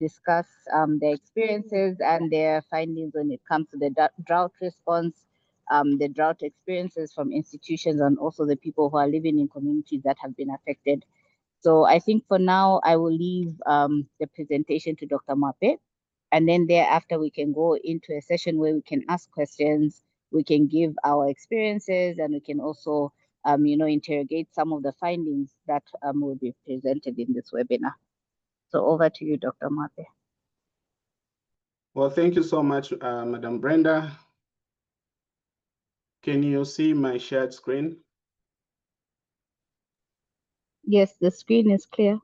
discuss their experiences and their findings when it comes to the drought response, the drought experiences from institutions, and also the people who are living in communities that have been affected. So I think for now, I will leave the presentation to Dr. Mape, and then thereafter we can go into a session where we can ask questions, we can give our experiences, and we can also interrogate some of the findings that will be presented in this webinar. So over to you, Dr. Mape. Well, thank you so much, Madam Brenda. Can you see my shared screen? Yes, the screen is clear.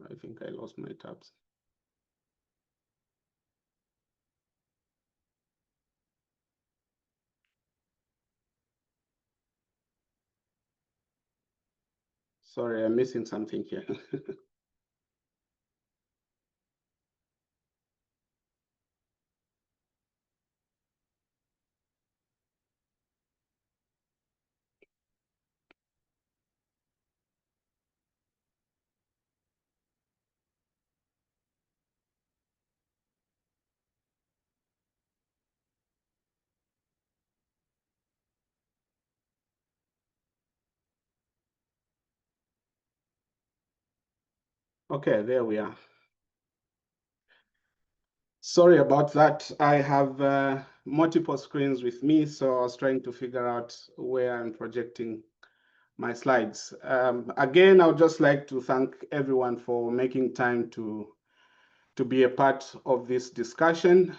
I think I lost my tabs. Sorry, I'm missing something here. Okay, there we are. Sorry about that. I have multiple screens with me, so I was trying to figure out where I'm projecting my slides. Again, I would just like to thank everyone for making time to be a part of this discussion.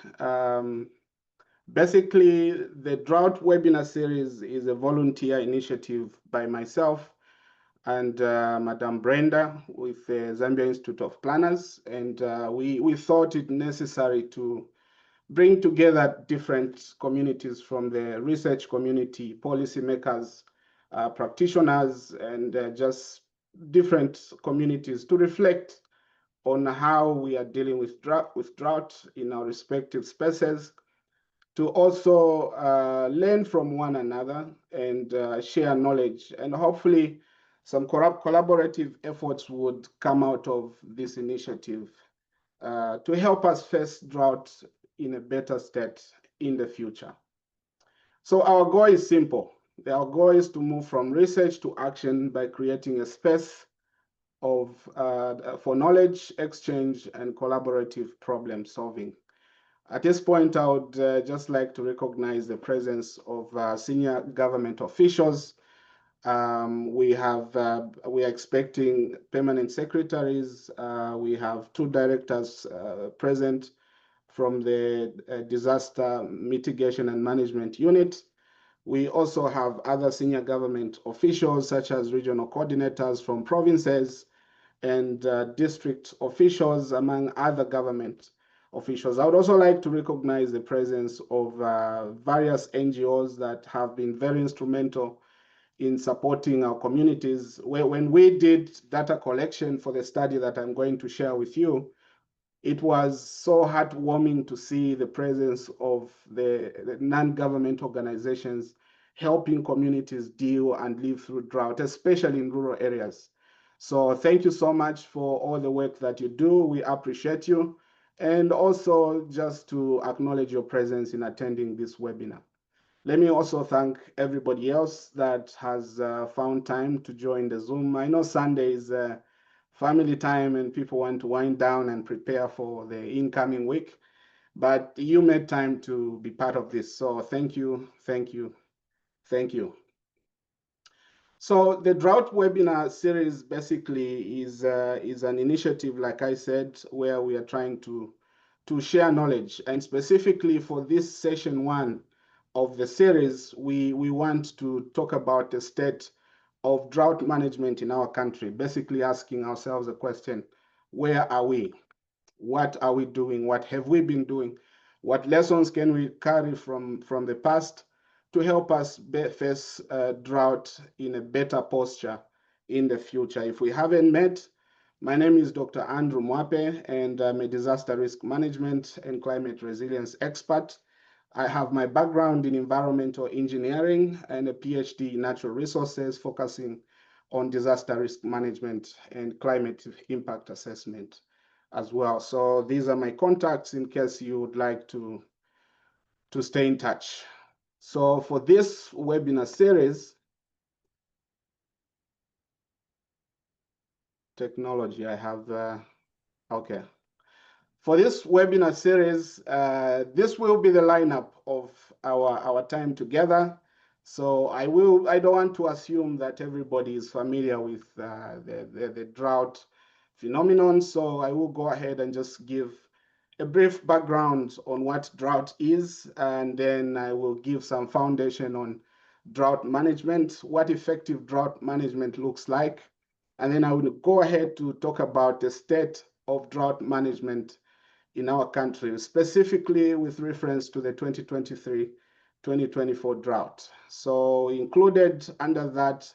Basically, the Drought webinar series is a volunteer initiative by myself and Madam Brenda with the Zambia Institute of Planners. And we thought it necessary to bring together different communities from the research community, policymakers, practitioners, and just different communities to reflect on how we are dealing with drought in our respective spaces, to also learn from one another and share knowledge. And hopefully some collaborative efforts would come out of this initiative to help us face drought in a better state in the future. So our goal is simple. Our goal is to move from research to action by creating a space for knowledge exchange and collaborative problem solving. At this point, I would just like to recognize the presence of senior government officials. We are expecting permanent secretaries. We have 2 directors present from the Disaster Mitigation and Management Unit. We also have other senior government officials, such as regional coordinators from provinces and district officials, among other government officials. I would also like to recognize the presence of various NGOs that have been very instrumental in supporting our communities. When we did data collection for the study that I'm going to share with you, it was so heartwarming to see the presence of the non-government organizations helping communities deal and live through drought, especially in rural areas. So thank you so much for all the work that you do. We appreciate you. And also just to acknowledge your presence in attending this webinar. Let me also thank everybody else that has found time to join the Zoom. I know Sunday is family time and people want to wind down and prepare for the incoming week, but you made time to be part of this. So thank you, thank you, thank you. So the Drought webinar series basically is an initiative, like I said, where we are trying to share knowledge. And specifically for this session 1 of the series, we want to talk about the state of drought management in our country, basically asking ourselves a question: where are we? What are we doing? What have we been doing? What lessons can we carry from the past to help us face drought in a better posture in the future? If we haven't met, my name is Dr. Andrew Mwape, and I'm a disaster risk management and climate resilience expert. I have my background in environmental engineering and a PhD in natural resources, focusing on disaster risk management and climate impact assessment as well. So these are my contacts in case you would like to stay in touch. So for this webinar series, technology, I have, okay. For this webinar series, this will be the lineup of our time together. So I don't want to assume that everybody is familiar with the drought phenomenon. So I will go ahead and just give a brief background on what drought is, and then I will give some foundation on drought management, what effective drought management looks like. And then I will go ahead to talk about the state of drought management in our country, specifically with reference to the 2023-2024 drought. So included under that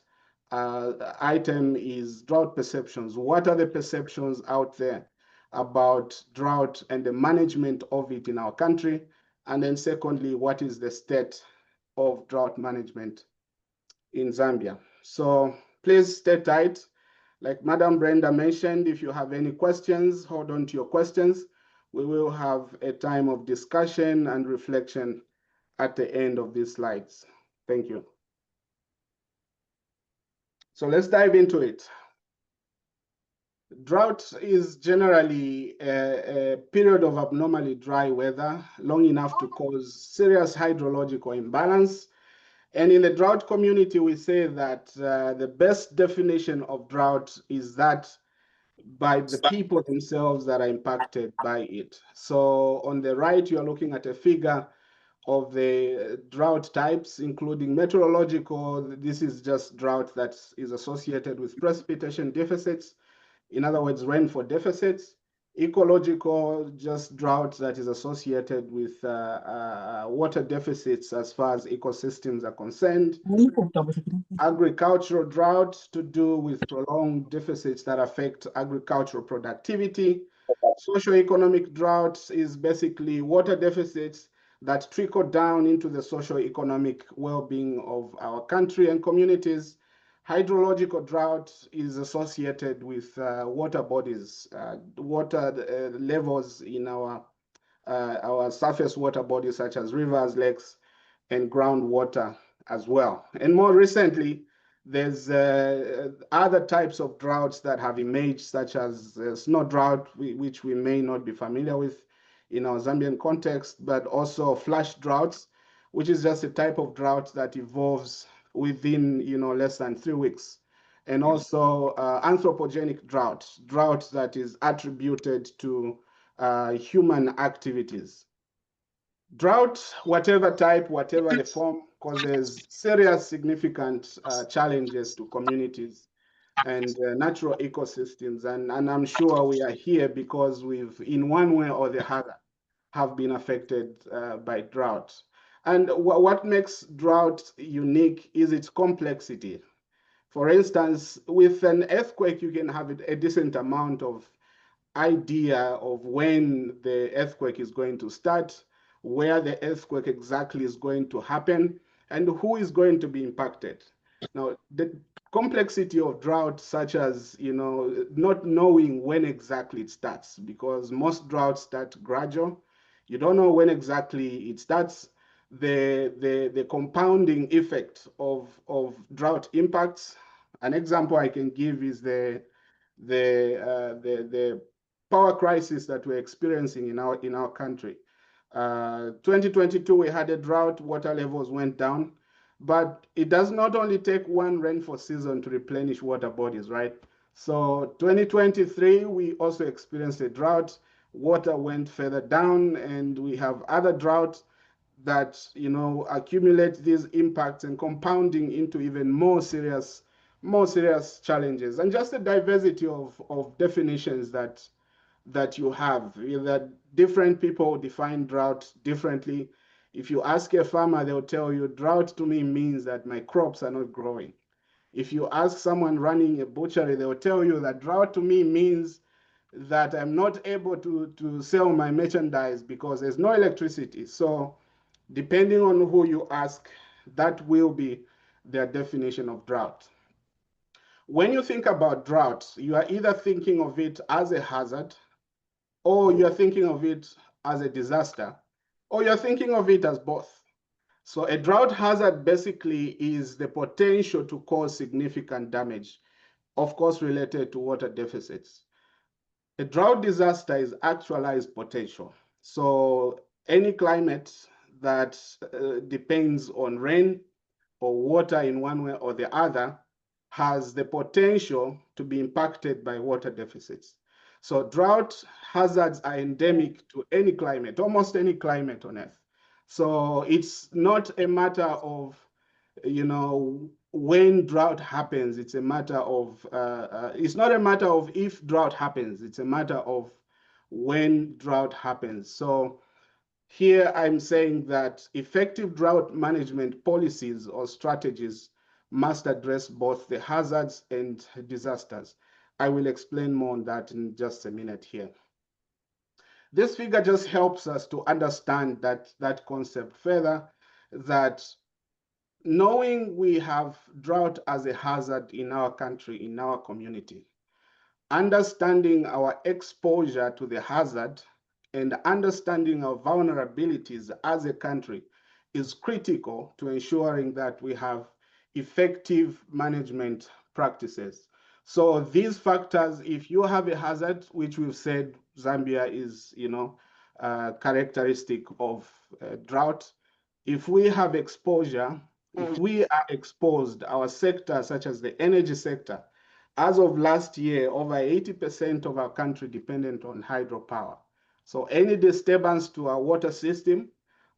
item is drought perceptions. What are the perceptions out there about drought and the management of it in our country? And then secondly, what is the state of drought management in Zambia? So please stay tight. Like Madam Brenda mentioned, if you have any questions, hold on to your questions. We will have a time of discussion and reflection at the end of these slides. Thank you. So let's dive into it. Drought is generally a period of abnormally dry weather, long enough to cause serious hydrological imbalance. And in the drought community, we say that the best definition of drought is that by the people themselves that are impacted by it. So on the right, you're looking at a figure of the drought types, including meteorological. This is just drought that is associated with precipitation deficits. In other words, rainfall deficits. Ecological, just drought that is associated with water deficits as far as ecosystems are concerned. Agricultural drought to do with prolonged deficits that affect agricultural productivity. Socioeconomic drought is basically water deficits that trickle down into the socioeconomic well-being of our country and communities. Hydrological drought is associated with water bodies, water levels in our surface water bodies such as rivers, lakes, and groundwater as well. And more recently, there's other types of droughts that have emerged, such as snow drought, which we may not be familiar with in our Zambian context, but also flash droughts, which is just a type of drought that evolves within less than 3 weeks. And also anthropogenic drought that is attributed to human activities. Drought, whatever type, whatever the form, causes serious, significant challenges to communities and natural ecosystems. And I'm sure we are here because we've, in one way or the other, have been affected by drought. And what makes drought unique is its complexity. For instance, with an earthquake, you can have a decent amount of idea of when the earthquake is going to start, where the earthquake exactly is going to happen, and who is going to be impacted. Now, the complexity of drought, such as not knowing when exactly it starts, because most droughts start gradual. You don't know when exactly it starts. The compounding effect of drought impacts. An example I can give is the power crisis that we're experiencing in our country. 2022, we had a drought, water levels went down, but it does not only take one rainfall season to replenish water bodies, right? So 2023, we also experienced a drought, water went further down, and we have other droughts that accumulate these impacts and compounding into even more serious challenges, and just the diversity of definitions that you have, that different people define drought differently. If you ask a farmer, they'll tell you drought to me means that my crops are not growing. If you ask someone running a butchery, they'll tell you that drought to me means that I'm not able to sell my merchandise because there's no electricity. So depending on who you ask, that will be their definition of drought. When you think about drought, you are either thinking of it as a hazard, or you're thinking of it as a disaster, or you're thinking of it as both. So a drought hazard basically is the potential to cause significant damage, of course, related to water deficits. A drought disaster is actualized potential. So any climate that depends on rain or water in one way or the other has the potential to be impacted by water deficits. So drought hazards are endemic to any climate, almost any climate on Earth. So it's not a matter of, when drought happens. It's a matter of, it's not a matter of if drought happens. It's a matter of when drought happens. So here I'm saying that effective drought management policies or strategies must address both the hazards and disasters. I will explain more on that in just a minute here. This figure just helps us to understand that concept further, that knowing we have drought as a hazard in our country, in our community, understanding our exposure to the hazard and understanding our vulnerabilities as a country is critical to ensuring that we have effective management practices. So these factors, if you have a hazard, which we've said Zambia is, characteristic of drought, if we have exposure, if we are exposed, our sector, such as the energy sector, as of last year, over 80% of our country dependent on hydropower. So any disturbance to our water system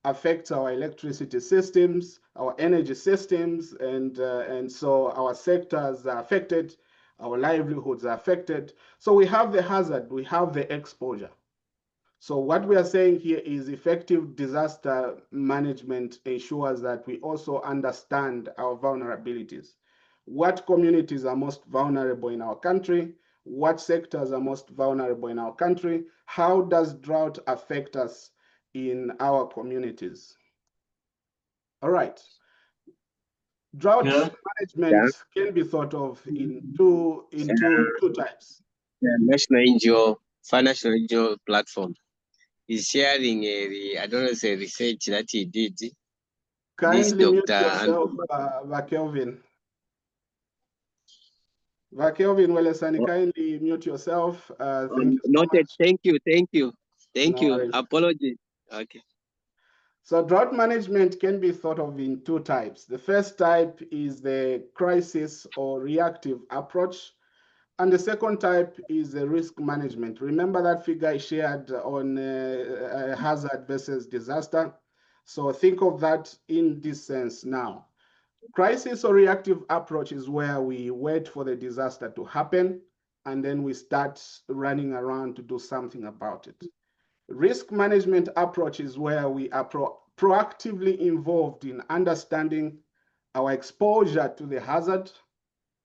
affects our electricity systems, our energy systems, and so our sectors are affected, our livelihoods are affected. So we have the hazard, we have the exposure. So what we are saying here is effective disaster management ensures that we also understand our vulnerabilities. What communities are most vulnerable in our country? What sectors are most vulnerable in our country? How does drought affect us in our communities? All right. Drought Yeah. management can be thought of in two types. National NGO, financial NGO platform is sharing I don't know, say research that he did. This Kindly mute Dr. yourself, Kelvin. Kelvin Welesani, kindly mute yourself. Thank you so Noted. much. Thank you. No worries. Apologies. Okay. So drought management can be thought of in two types. The first type is the crisis or reactive approach. And the second type is the risk management. Remember that figure I shared on hazard versus disaster? So think of that in this sense now. Crisis or reactive approach is where we wait for the disaster to happen and then we start running around to do something about it. Risk management approach is where we are proactively involved in understanding our exposure to the hazard,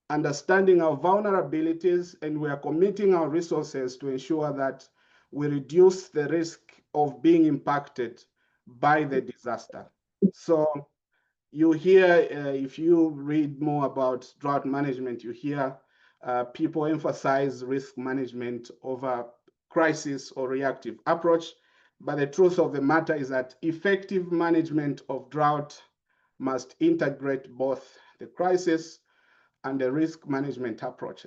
understanding our vulnerabilities, and we are committing our resources to ensure that we reduce the risk of being impacted by the disaster. So you hear, if you read more about drought management, you hear people emphasize risk management over crisis or reactive approach. But the truth of the matter is that effective management of drought must integrate both the crisis and the risk management approach.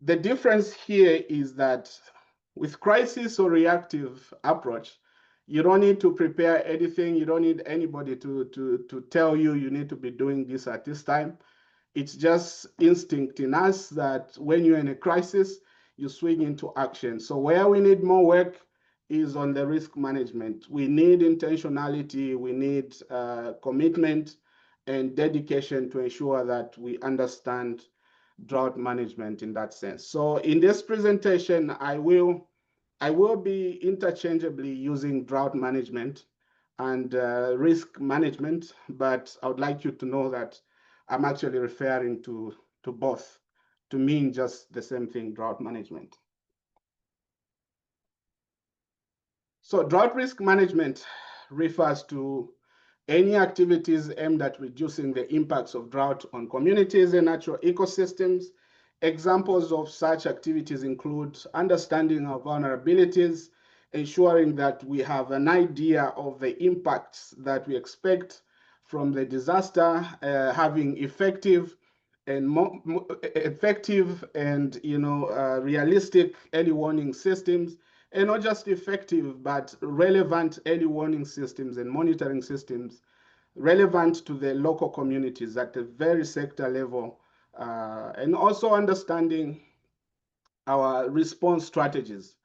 The difference here is that with crisis or reactive approach, you don't need to prepare anything. You don't need anybody to tell you you need to be doing this at this time. It's just instinct in us that when you're in a crisis, you swing into action. So where we need more work is on the risk management. We need intentionality, we need commitment and dedication to ensure that we understand drought management in that sense. So in this presentation, I will be interchangeably using drought management and risk management, but I would like you to know that I'm actually referring to both to mean just the same thing, drought management. So drought risk management refers to Any activities aimed at reducing the impacts of drought on communities and natural ecosystems. Examples of such activities include understanding our vulnerabilities, ensuring that we have an idea of the impacts that we expect from the disaster, having effective and realistic early warning systems, and not just effective, but relevant early warning systems and monitoring systems relevant to the local communities at a very sector level, and also understanding our response strategies.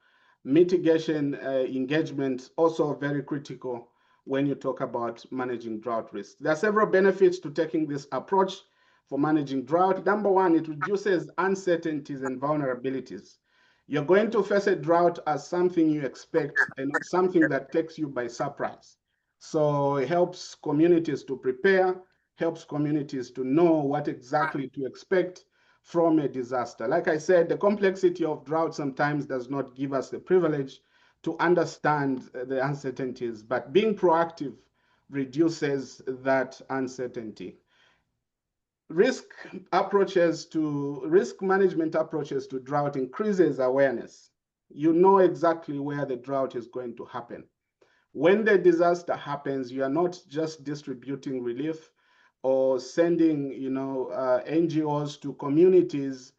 Mitigation engagement also very critical when you talk about managing drought risk. There are several benefits to taking this approach for managing drought. Number one, it reduces uncertainties and vulnerabilities. You're going to face a drought as something you expect and not something that takes you by surprise. So it helps communities to prepare, helps communities to know what exactly to expect from a disaster. Like I said, the complexity of drought sometimes does not give us the privilege to understand the uncertainties, but being proactive reduces that uncertainty. Risk management approaches to drought increases awareness. You know exactly where the drought is going to happen. When the disaster happens, you are not just distributing relief or sending, NGOs to communities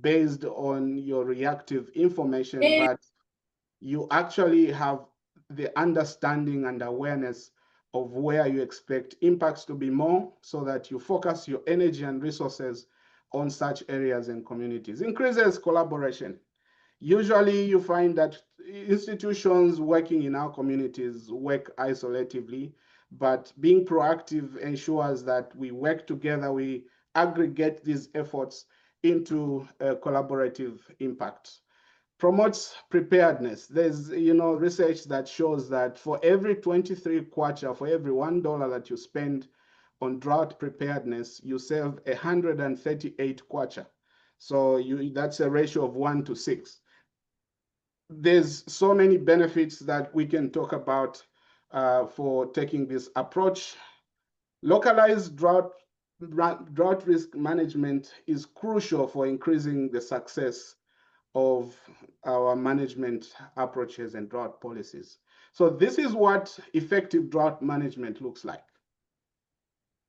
based on your reactive information, but you actually have the understanding and awareness of where you expect impacts to be more, so that you focus your energy and resources on such areas and communities. Increases collaboration. Usually you find that institutions working in our communities work isolatively, but being proactive ensures that we work together, we aggregate these efforts into a collaborative impact. Promotes preparedness. There's research that shows that for every 23 kwacha, for every $1 that you spend on drought preparedness, you save 138 kwacha. So that's a ratio of 1 to 6. There's so many benefits that we can talk about for taking this approach. Localized drought risk management is crucial for increasing the success of our management approaches and drought policies. So this is what effective drought management looks like.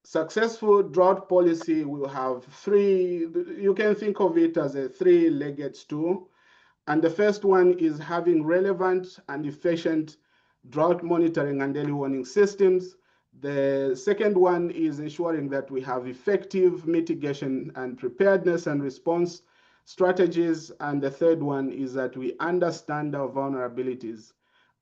Successful drought policy will have three, you can think of it as a three-legged stool. And the first one is having relevant and efficient drought monitoring and early warning systems. The second one is ensuring that we have effective mitigation and preparedness and response strategies. And the third one is that we understand our vulnerabilities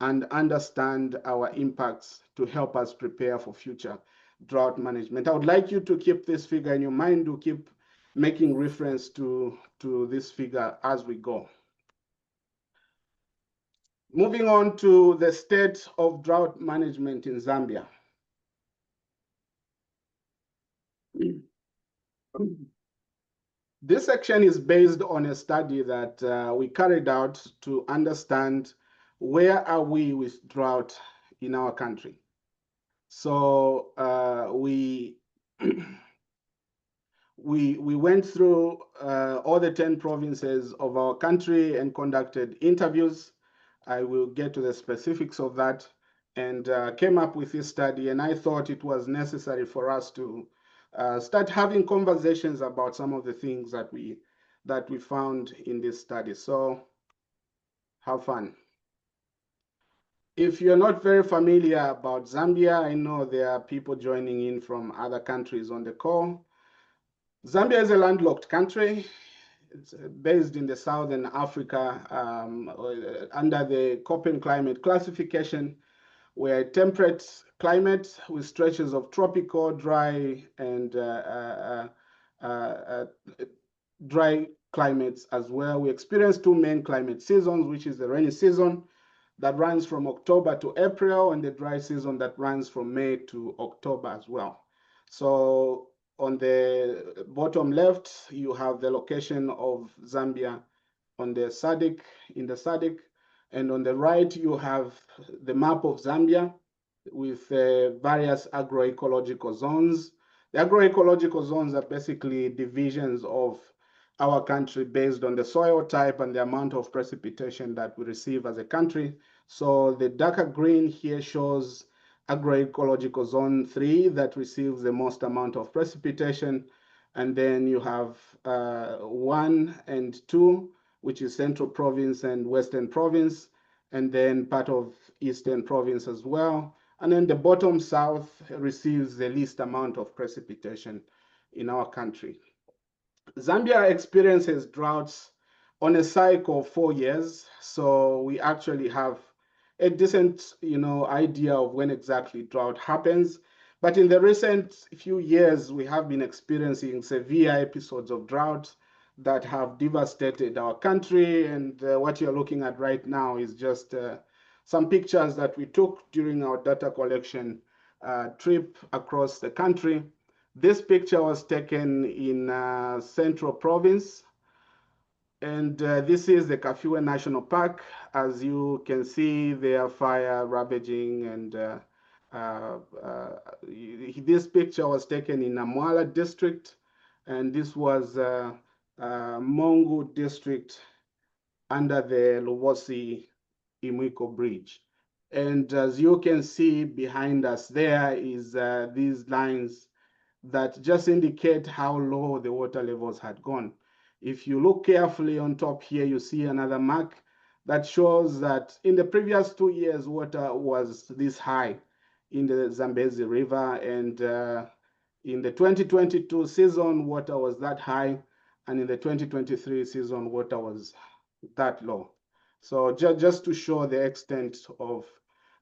and understand our impacts to help us prepare for future drought management. I would like you to keep this figure in your mind, to keep making reference to this figure as we go. Moving on to the state of drought management in Zambia. This section is based on a study that we carried out to understand where are we with drought in our country. So we went through all the 10 provinces of our country and conducted interviews. I will get to the specifics of that, and came up with this study. And I thought it was necessary for us to start having conversations about some of the things that we found in this study. So have fun. If you're not very familiar about Zambia, I know there are people joining in from other countries on the call. Zambia is a landlocked country. It's based in the Southern Africa under the Köppen climate classification. We're a temperate climate with stretches of tropical, dry, and dry climates as well. We experience two main climate seasons, which is the rainy season that runs from October to April, and the dry season that runs from May to October as well. So on the bottom left, you have the location of Zambia on the SADC, in the SADC, and on the right, you have the map of Zambia. with various agroecological zones. The agroecological zones are basically divisions of our country based on the soil type and the amount of precipitation that we receive as a country. So the darker green here shows agroecological zone 3 that receives the most amount of precipitation. And then you have 1 and 2, which is Central Province and Western Province, and then part of Eastern Province as well. And then the bottom south receives the least amount of precipitation in our country. Zambia experiences droughts on a cycle of 4 years, so we actually have a decent, idea of when exactly drought happens. But in the recent few years, we have been experiencing severe episodes of drought that have devastated our country. And what you're looking at right now is just some pictures that we took during our data collection trip across the country. This picture was taken in Central Province, and this is the Kafue National Park. As you can see, there are fire ravaging, and this picture was taken in Amwala district, and this was Mongu district under the Lubosi Imwiko Bridge. And as you can see behind us, there is these lines that just indicate how low the water levels had gone. If you look carefully on top here, you see another mark that shows that in the previous 2 years, water was this high in the Zambezi River. And in the 2022 season, water was that high. And in the 2023 season, water was that low. So just to show the extent of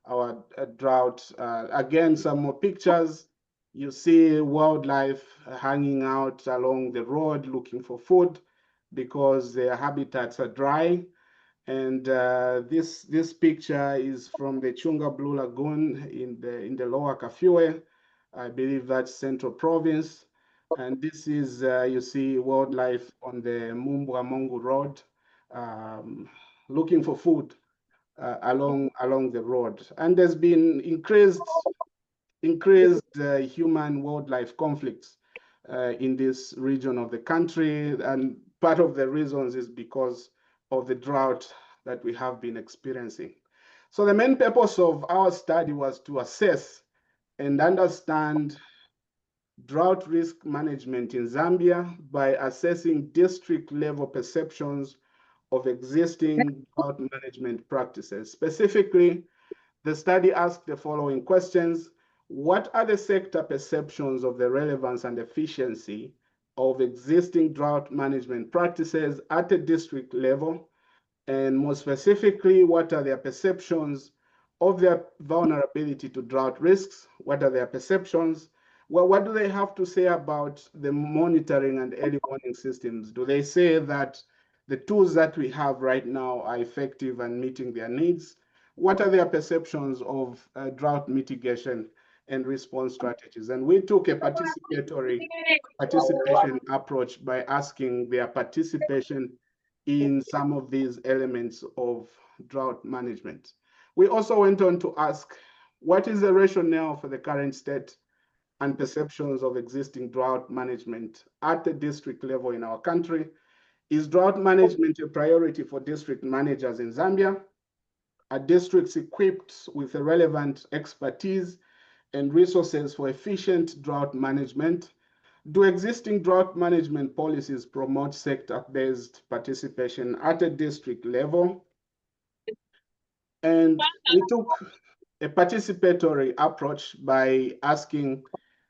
our drought. Again, some more pictures. You see wildlife hanging out along the road looking for food because their habitats are dry. And this picture is from the Chunga Blue Lagoon in the lower Kafue. I believe that's Central Province. And this is, you see wildlife on the Mumbwa Mongu Road looking for food along the road. And there's been increased human wildlife conflicts in this region of the country. And part of the reasons is because of the drought that we have been experiencing. So the main purpose of our study was to assess and understand drought risk management in Zambia by assessing district level perceptions of existing drought management practices. Specifically, the study asked the following questions. What are the sector perceptions of the relevance and efficiency of existing drought management practices at a district level? And more specifically, what are their perceptions of their vulnerability to drought risks? What are their perceptions? Well, what do they have to say about the monitoring and early warning systems? Do they say that the tools that we have right now are effective and meeting their needs? What are their perceptions of drought mitigation and response strategies? And we took a participatory participation approach by asking their participation in some of these elements of drought management. We also went on to ask, what is the rationale for the current state and perceptions of existing drought management at the district level in our country? Is drought management a priority for district managers in Zambia? Are districts equipped with the relevant expertise and resources for efficient drought management? Do existing drought management policies promote sector-based participation at a district level? And we took a participatory approach by asking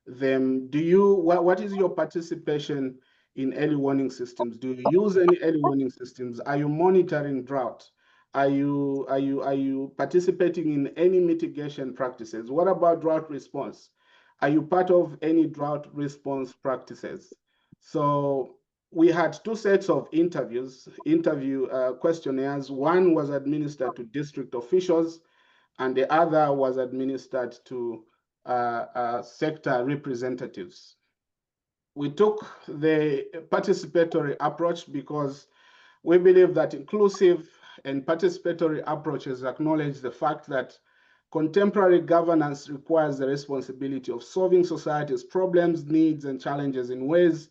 them, what is your participation in early warning systems? Do you use any early warning systems? Are you monitoring drought? Are you participating in any mitigation practices? What about drought response? Are you part of any drought response practices? So we had two sets of interview questionnaires. One was administered to district officials, and the other was administered to sector representatives. We took the participatory approach because we believe that inclusive and participatory approaches acknowledge the fact that Contemporary governance requires the responsibility of solving society's problems, needs, and challenges in ways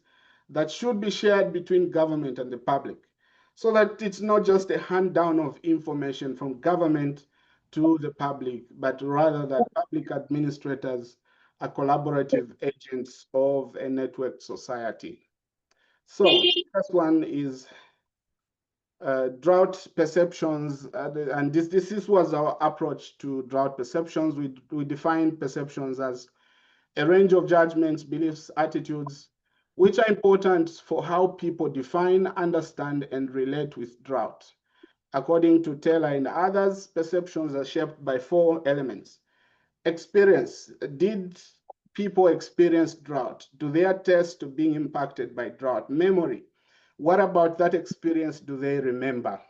that should be shared between government and the public, so that it's not just a hand down of information from government to the public, but rather that public administrators are collaborative agents of a networked society. So the first one is drought perceptions, and this was our approach to drought perceptions. We define perceptions as a range of judgments, beliefs, attitudes, which are important for how people define, understand, and relate with drought. According to Taylor and others, perceptions are shaped by 4 elements. Experience. Did people experience drought? Do they attest to being impacted by drought? Memory. What about that experience do they remember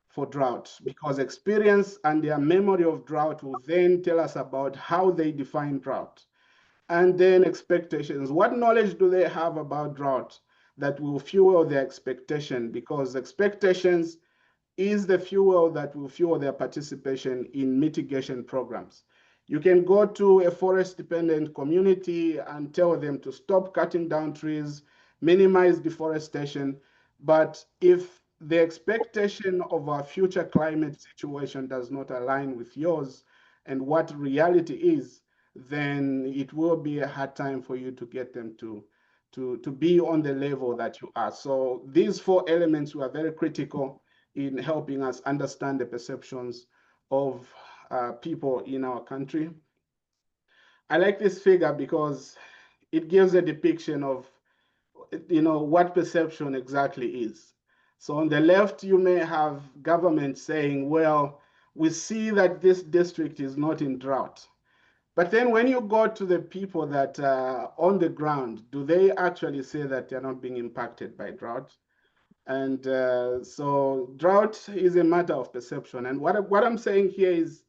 for drought? Because experience and their memory of drought will then tell us about how they define drought. And then expectations. What knowledge do they have about drought that will fuel their expectation? Because expectations is the fuel that will fuel their participation in mitigation programs. You can go to a forest-dependent community and tell them to stop cutting down trees, minimize deforestation, but if the expectation of our future climate situation does not align with yours and what reality is, then it will be a hard time for you to get them to be on the level that you are. So these 4 elements were very critical in helping us understand the perceptions of people in our country. I like this figure because it gives a depiction of what perception exactly is. So on the left, you may have government saying, well, we see that this district is not in drought. But then when you go to the people that are on the ground, do they actually say that they're not being impacted by drought? And so drought is a matter of perception. And what I'm saying here is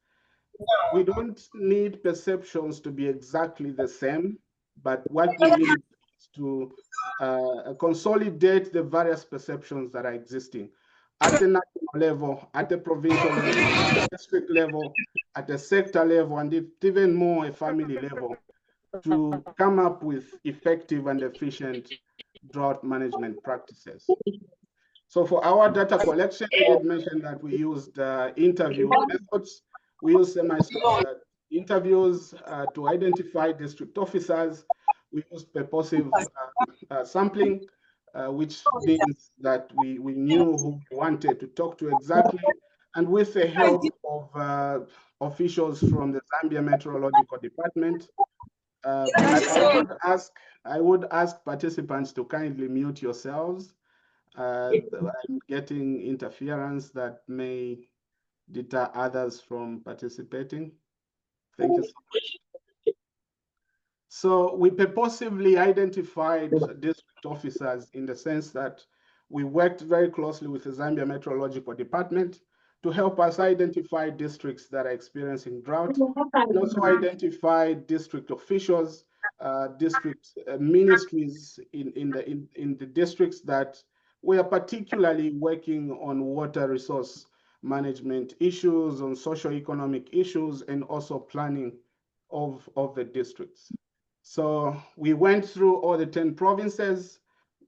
we don't need perceptions to be exactly the same, but what we need is to consolidate the various perceptions that are existing at the national level, at the provincial level, at the district level, at the sector level, and even more a family level to come up with effective and efficient drought management practices. So for our data collection, I did mention that we used interview methods. We used semi-structured interviews to identify district officers. We used purposive sampling, which means that we knew who we wanted to talk to exactly. And with the help of officials from the Zambia Meteorological Department, I would ask participants to kindly mute yourselves. I'm getting interference that may deter others from participating. Thank you so much. So we purposively identified district officers in the sense that we worked very closely with the Zambia Meteorological Department to help us identify districts that are experiencing drought, and also identify district officials, district ministries in the districts that we are particularly working on water resource management issues, on socio-economic issues, and also planning of the districts. So we went through all the 10 provinces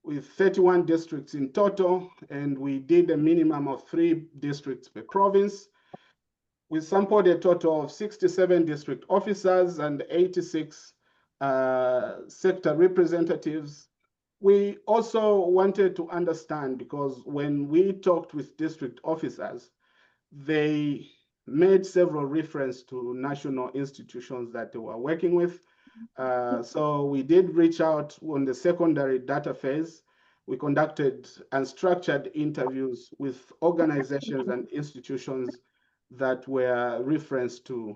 with 31 districts in total, and we did a minimum of 3 districts per province. We sampled a total of 67 district officers and 86 sector representatives. We also wanted to understand, because when we talked with district officers, they made several reference to national institutions that they were working with. So we did reach out on the secondary data phase. We conducted unstructured interviews with organizations and institutions that were referenced to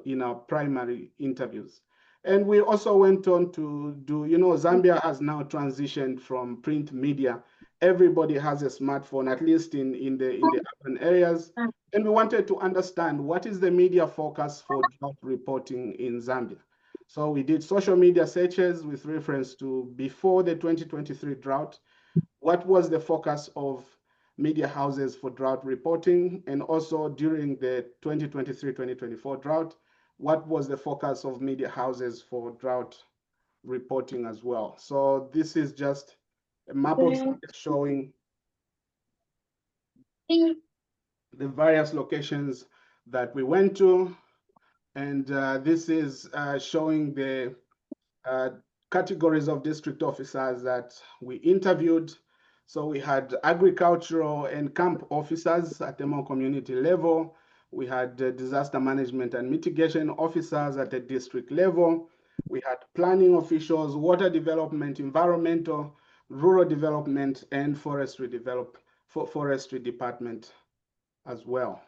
in our primary interviews. And we also went on to do, Zambia has now transitioned from print media. Everybody has a smartphone, at least in the urban areas. And we wanted to understand what is the media focus for drought reporting in Zambia. So we did social media searches with reference to before the 2023 drought. What was the focus of media houses for drought reporting, and also during the 2023-2024 drought, what was the focus of media houses for drought reporting as well. So this is just a map of Zambia showing the various locations that we went to, and this is showing the categories of district officers that we interviewed. So we had agricultural and camp officers at the more community level. We had disaster management and mitigation officers at the district level. We had planning officials, water development, environmental, rural development, and forestry department as well.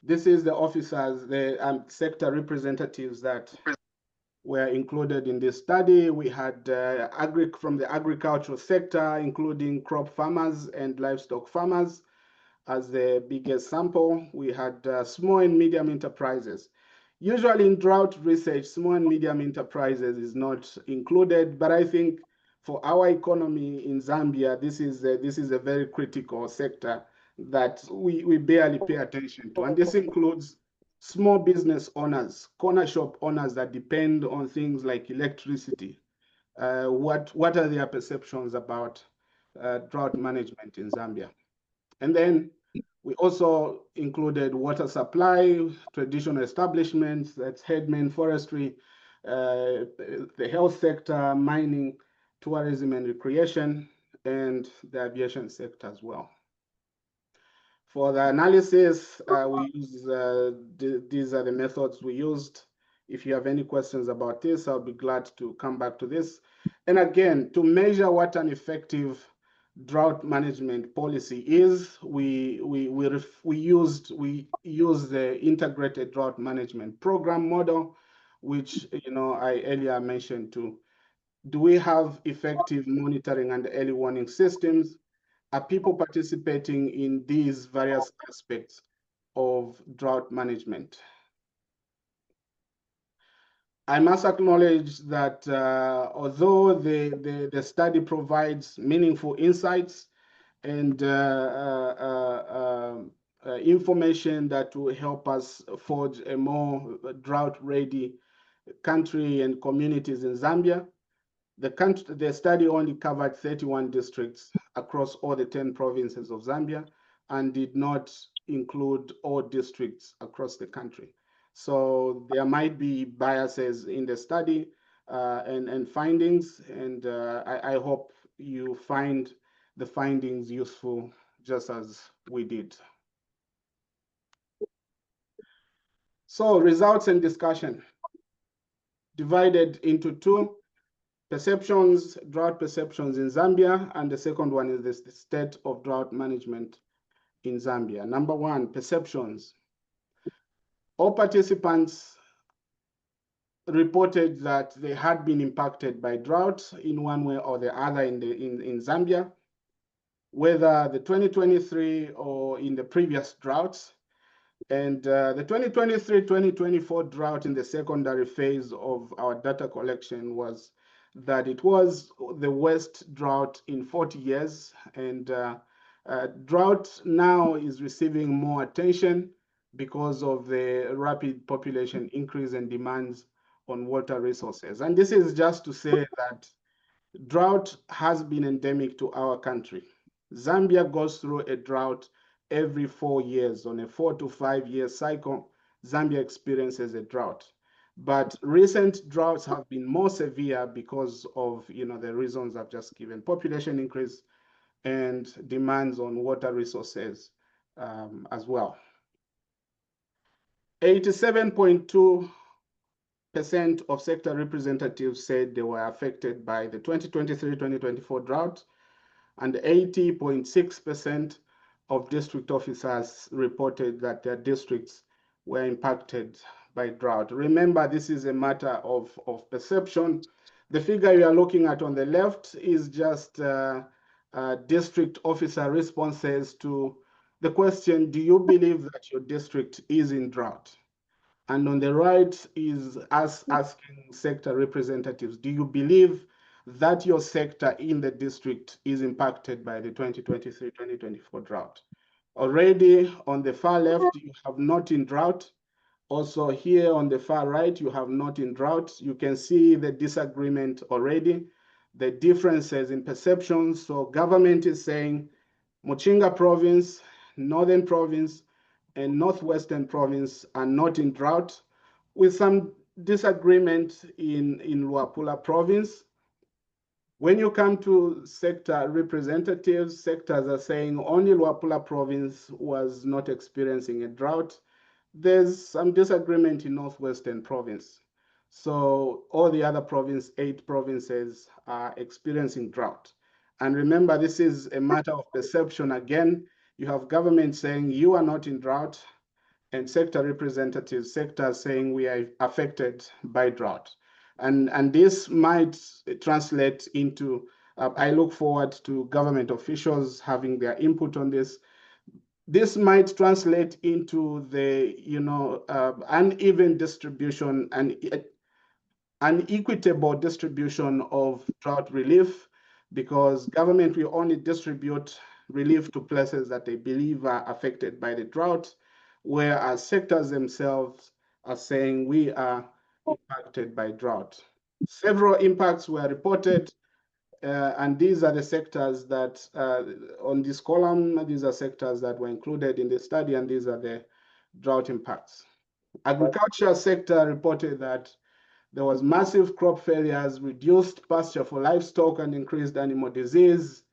This is the officers, the sector representatives that were included in this study. We had from the agricultural sector, including crop farmers and livestock farmers as the biggest sample. We had small and medium enterprises. Usually in drought research, small and medium enterprises is not included, but I think for our economy in Zambia, this is a very critical sector that we barely pay attention to. And this includes small business owners, corner shop owners that depend on things like electricity. What are their perceptions about drought management in Zambia? And then we also included water supply, traditional establishments, that's headman, forestry, the health sector, mining, tourism and recreation, and the aviation sector as well. For the analysis, we use, these are the methods we used. If you have any questions about this, I'll be glad to come back to this. And again, to measure what an effective drought management policy is, we use the integrated drought management program model, which I earlier mentioned too. Do we have effective monitoring and early warning systems? Are people participating in these various aspects of drought management? I must acknowledge that although the study provides meaningful insights and information that will help us forge a more drought-ready country and communities in Zambia, the study only covered 31 districts across all the 10 provinces of Zambia and did not include all districts across the country. So there might be biases in the study and findings, and I hope you find the findings useful just as we did. So results and discussion divided into two. Perceptions, drought perceptions in Zambia, and the second one is the state of drought management in Zambia. Number one, perceptions. All participants reported that they had been impacted by drought in one way or the other in Zambia, whether the 2023 or in the previous droughts. And the 2023-2024 drought in the secondary phase of our data collection was that it was the worst drought in 40 years. And drought now is receiving more attention because of the rapid population increase and demands on water resources. And this is just to say that drought has been endemic to our country. Zambia goes through a drought every 4 years. On a 4 to 5 year cycle, Zambia experiences a drought. But recent droughts have been more severe because of the reasons I've just given: population increase and demands on water resources as well. 87.2% of sector representatives said they were affected by the 2023-2024 drought, and 80.6% of district officers reported that their districts were impacted by drought. Remember, this is a matter of perception. The figure you are looking at on the left is just district officer responses to the question, do you believe that your district is in drought? And on the right is us asking sector representatives, do you believe that your sector in the district is impacted by the 2023-2024 drought. Already on the far left, you have not in drought. Also here on the far right, you have not in drought. You can see the disagreement already, the differences in perceptions. So government is saying Muchinga province, Northern province, and Northwestern province are not in drought, with some disagreement in Luapula province. When you come to sector representatives, sectors are saying only Luapula province was not experiencing a drought. There's some disagreement in Northwestern province. So all the other 8 provinces are experiencing drought. And remember, this is a matter of perception. Again, you have government saying you are not in drought, and sector representatives, sectors saying we are affected by drought. And this might translate into, I look forward to government officials having their input on this. This might translate into the, uneven distribution and unequitable distribution of drought relief, because government will only distribute relief to places that they believe are affected by the drought, whereas sectors themselves are saying we are impacted by drought. Several impacts were reported, and these are the sectors that, on this column, these are sectors that were included in the study, and these are the drought impacts. Agriculture sector reported that there was massive crop failures, reduced pasture for livestock, and increased animal disease,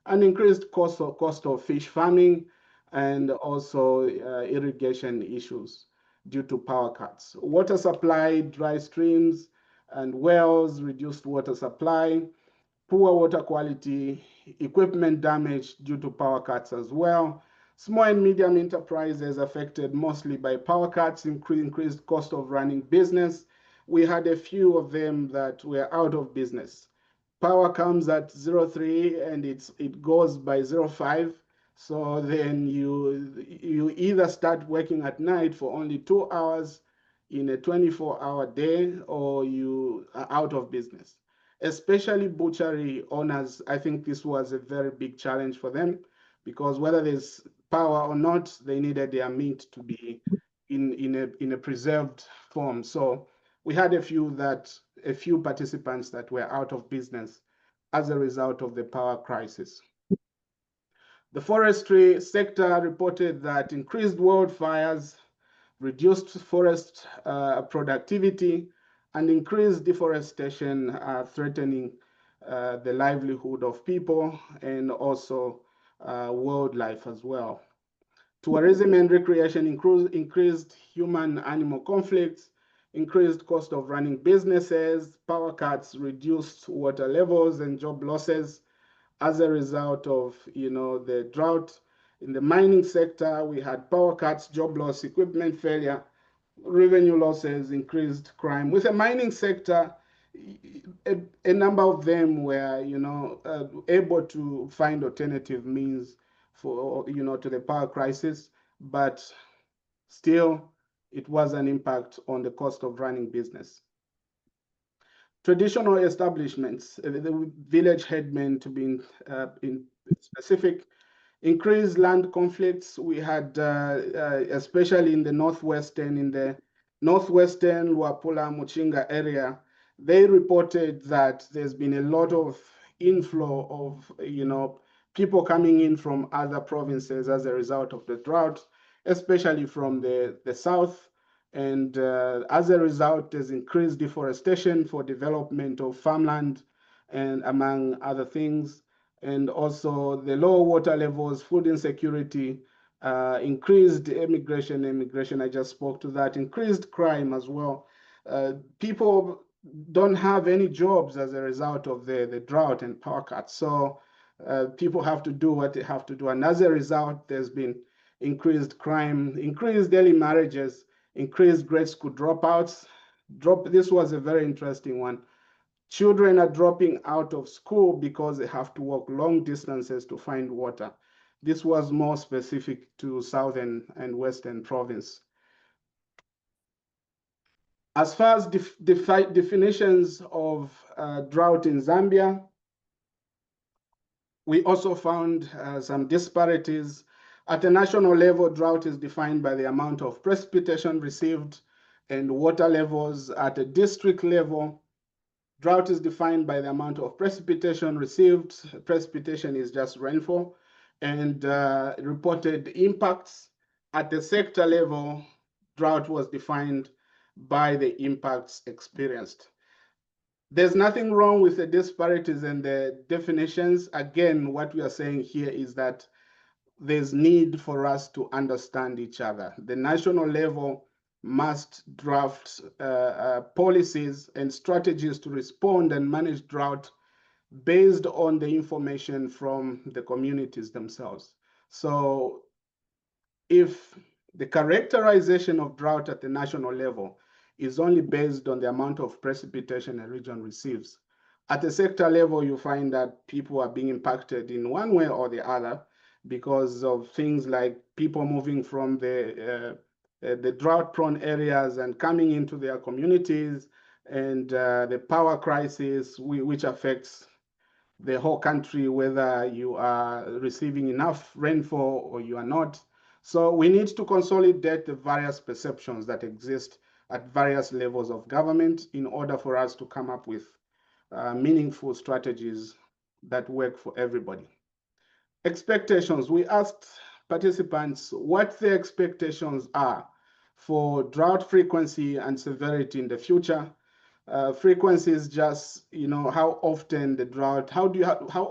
and increased cost of fish farming, and also irrigation issues due to power cuts. Water supply, dry streams, and wells, reduced water supply, poor water quality, equipment damage due to power cuts as well. Small and medium enterprises affected mostly by power cuts, increased cost of running business. We had a few of them that were out of business. Power comes at 03 and it goes by 05. So then you either start working at night for only 2 hours in a 24-hour day, or you are out of business. Especially butchery owners, I think this was a very big challenge for them, because whether there's power or not, they needed their meat to be in a preserved form. So we had a few participants that were out of business as a result of the power crisis. The forestry sector reported that increased wildfires, reduced forest productivity, and increased deforestation are threatening the livelihood of people and also wildlife as well. Tourism and recreation increased human-animal conflicts, increased cost of running businesses, power cuts, reduced water levels, and job losses as a result of the drought. In the mining sector, we had power cuts, job loss, equipment failure, revenue losses, increased crime. With the mining sector, a number of them were able to find alternative means for to the power crisis, but still it was an impact on the cost of running business. Traditional establishments, the village headmen to be in specific, increased land conflicts. We had, especially in the northwestern Luapula, Muchinga area, they reported that there's been a lot of inflow of, people coming in from other provinces as a result of the drought, especially from the south. And as a result, there's increased deforestation for development of farmland and among other things. And also the low water levels, food insecurity, increased immigration, I just spoke to that, increased crime as well. People don't have any jobs as a result of the drought and power cuts. So people have to do what they have to do. And as a result, there's been increased crime, increased early marriages, increased grade school dropouts. This was a very interesting one. Children are dropping out of school because they have to walk long distances to find water. This was more specific to Southern and Western province. As far as definitions of drought in Zambia, we also found some disparities. At a national level, drought is defined by the amount of precipitation received and water levels. At a district level, drought is defined by the amount of precipitation received. Precipitation is just rainfall and reported impacts. At the sector level, drought was defined by the impacts experienced. There's nothing wrong with the disparities and the definitions. Again, what we are saying here is that there's need for us to understand each other. The national level must draft policies and strategies to respond and manage drought based on the information from the communities themselves. So if the characterization of drought at the national level is only based on the amount of precipitation a region receives, at the sector level, you find that people are being impacted in one way or the other because of things like people moving from the drought-prone areas and coming into their communities, and the power crisis, which affects the whole country, whether you are receiving enough rainfall or you are not. So we need to consolidate the various perceptions that exist at various levels of government in order for us to come up with meaningful strategies that work for everybody. Expectations. We asked participants what their expectations are for drought frequency and severity in the future. Frequency is just, how often the drought, how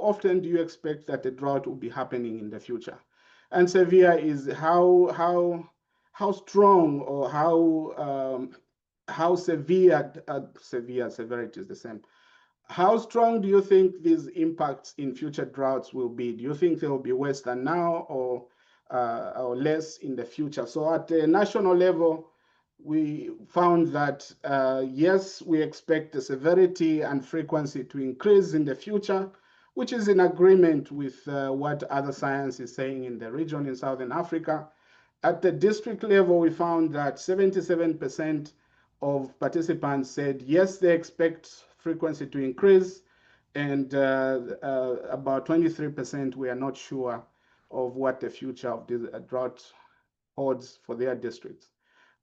often do you expect that the drought will be happening in the future? And severe is how strong or how severe, severity is the same. How strong do you think these impacts in future droughts will be? Do you think they will be worse than now or less in the future? So at the national level, we found that yes, we expect the severity and frequency to increase in the future, which is in agreement with what other science is saying in the region in Southern Africa. At the district level, we found that 77% of participants said yes, they expect frequency to increase, and about 23% we are not sure of what the future of this drought holds for their districts.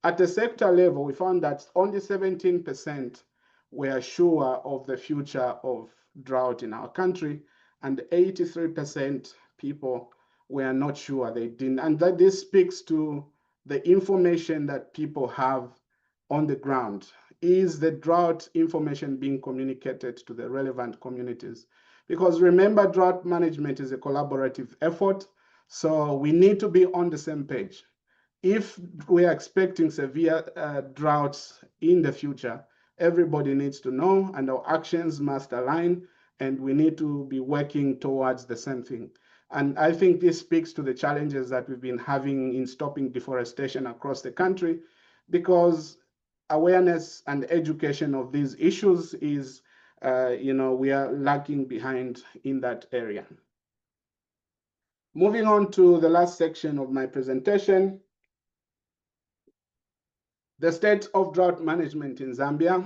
At the sector level, we found that only 17% were sure of the future of drought in our country, and 83% people were not sure. They didn't. And that this speaks to the information that people have on the ground. Is the drought information being communicated to the relevant communities? Because remember, drought management is a collaborative effort, so we need to be on the same page. If we are expecting severe droughts in the future, everybody needs to know, and our actions must align, and we need to be working towards the same thing. And I think this speaks to the challenges that we've been having in stopping deforestation across the country, because awareness and education of these issues is, we are lagging behind in that area. Moving on to the last section of my presentation, the state of drought management in Zambia.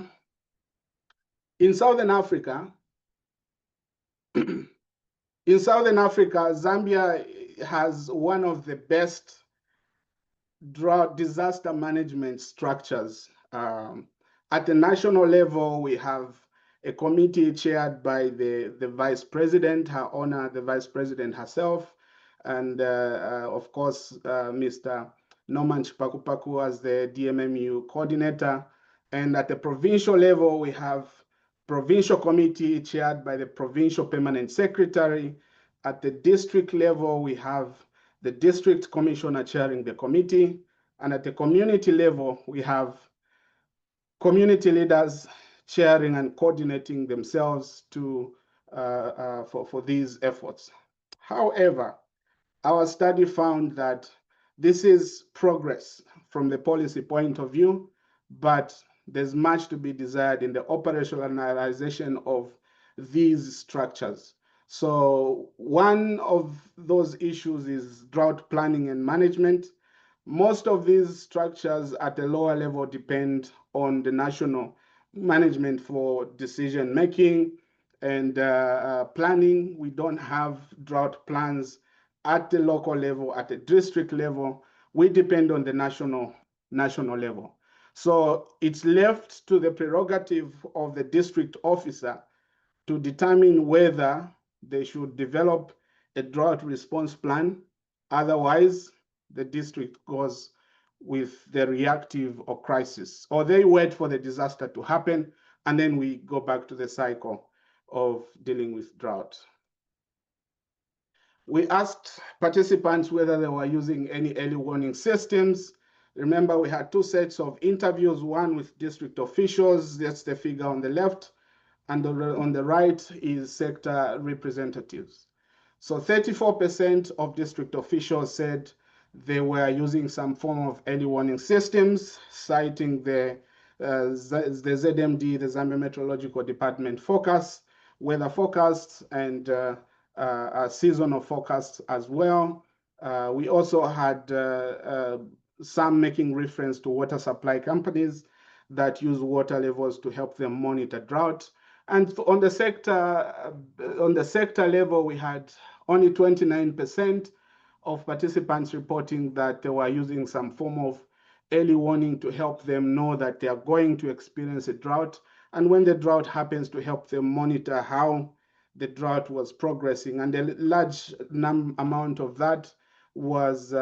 In Southern Africa, Zambia has one of the best drought disaster management structures. At the national level, we have a committee chaired by the vice president, Her Honor, the vice president herself, and of course, Mr. Norman Chipakupaku as the DMMU coordinator. And at the provincial level, we have provincial committee chaired by the provincial permanent secretary. At the district level, we have the district commissioner chairing the committee. And at the community level, we have community leaders chairing and coordinating themselves for these efforts. However, our study found that this is progress from the policy point of view, but there's much to be desired in the operationalization of these structures. So one of those issues is drought planning and management. Most of these structures at a lower level depend on the national management for decision making and planning. We don't have drought plans at the local level, at the district level. We depend on the national level. So it's left to the prerogative of the district officer to determine whether they should develop a drought response plan. Otherwise, the district goes with the reactive or crisis, or they wait for the disaster to happen, and then we go back to the cycle of dealing with drought. We asked participants whether they were using any early warning systems. Remember, we had two sets of interviews, one with district officials, that's the figure on the left, and on the right is sector representatives. So 34% of district officials said they were using some form of early warning systems, citing the ZMD, the Zambia Meteorological Department forecast, weather forecasts, and seasonal forecasts as well. We also had some making reference to water supply companies that use water levels to help them monitor drought. And on the sector level, we had only 29% of participants reporting that they were using some form of early warning to help them know that they are going to experience a drought, and when the drought happens, to help them monitor how the drought was progressing. And a large amount of that was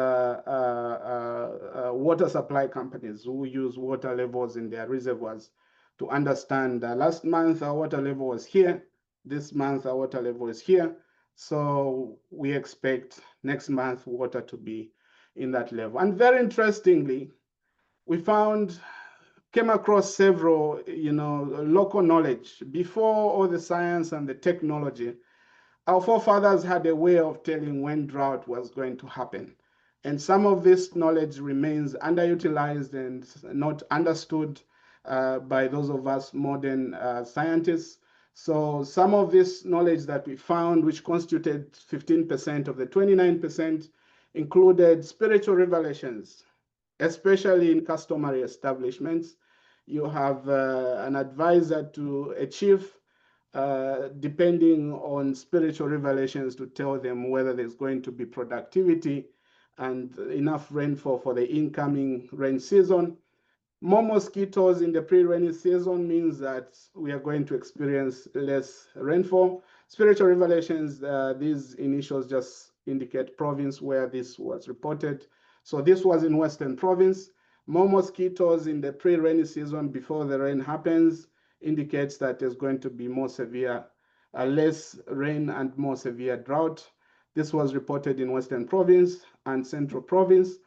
water supply companies who use water levels in their reservoirs to understand last month our water level was here, this month our water level is here, so we expect next month water to be in that level. And very interestingly, we came across several, local knowledge. Before all the science and the technology, our forefathers had a way of telling when drought was going to happen. And some of this knowledge remains underutilized and not understood by those of us modern scientists. So some of this knowledge that we found, which constituted 15% of the 29%, included spiritual revelations, especially in customary establishments. You have an advisor to a chief, depending on spiritual revelations, to tell them whether there's going to be productivity and enough rainfall for the incoming rain season. More mosquitoes in the pre-rainy season means that we are going to experience less rainfall. Spiritual revelations, these initials just indicate province where this was reported. So this was in Western Province. More mosquitoes in the pre-rainy season before the rain happens indicates that there's going to be more severe, less rain and more severe drought. This was reported in Western Province and Central Province.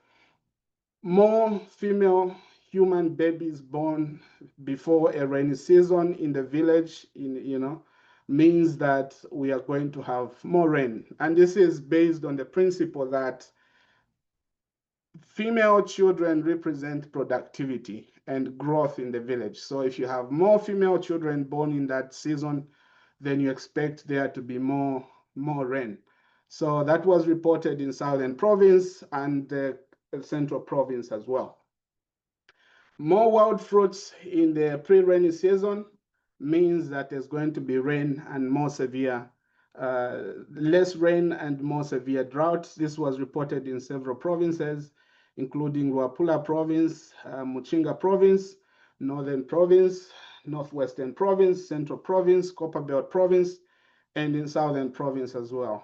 More female human babies born before a rainy season in the village, means that we are going to have more rain. And this is based on the principle that female children represent productivity and growth in the village. So if you have more female children born in that season, then you expect there to be more rain. So that was reported in Southern Province and the Central Province as well. More wild fruits in the pre-rainy season means that there's going to be rain and more severe, less rain and more severe drought. This was reported in several provinces, including Luapula Province, Muchinga Province, Northern Province, Northwestern Province, Central Province, Copperbelt Province, and in Southern Province as well.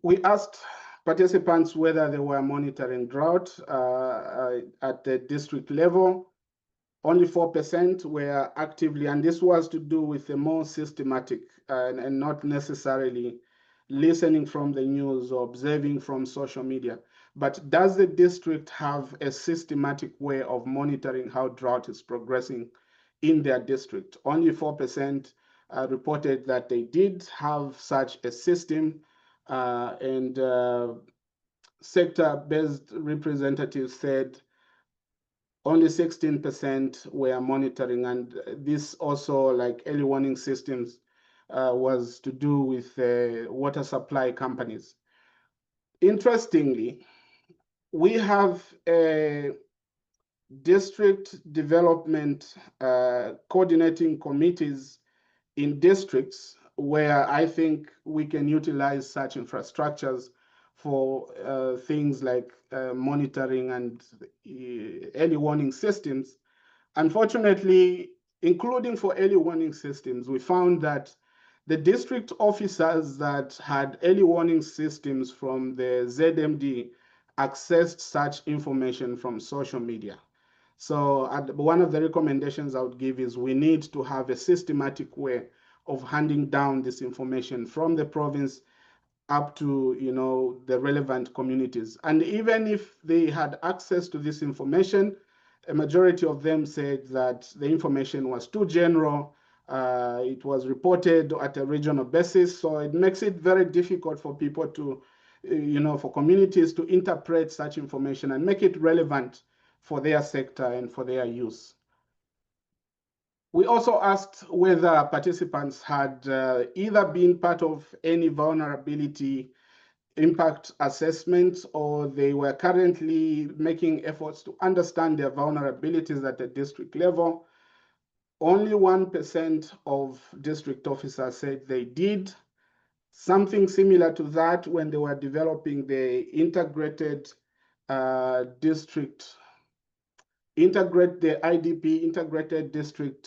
We asked participants whether they were monitoring drought at the district level. Only 4% were actively, and this was to do with a more systematic and not necessarily listening from the news or observing from social media. But does the district have a systematic way of monitoring how drought is progressing in their district? Only 4% reported that they did have such a system, and sector-based representatives said only 16% were monitoring, and this also, like early warning systems, was to do with water supply companies. Interestingly, we have a district development coordinating committees in districts where I think we can utilize such infrastructures for things like monitoring and early warning systems. Unfortunately, including for early warning systems, we found that the district officers that had early warning systems from the ZMD accessed such information from social media. So one of the recommendations I would give is we need to have a systematic way of handing down this information from the province up to the relevant communities. And even if they had access to this information, a majority of them said that the information was too general. It was reported at a regional basis, so it makes it very difficult for people to, for communities to interpret such information and make it relevant for their sector and for their use. We also asked whether participants had either been part of any vulnerability impact assessment or they were currently making efforts to understand their vulnerabilities at the district level. Only 1% of district officers said they did. Something similar to that when they were developing the integrated the IDP, integrated district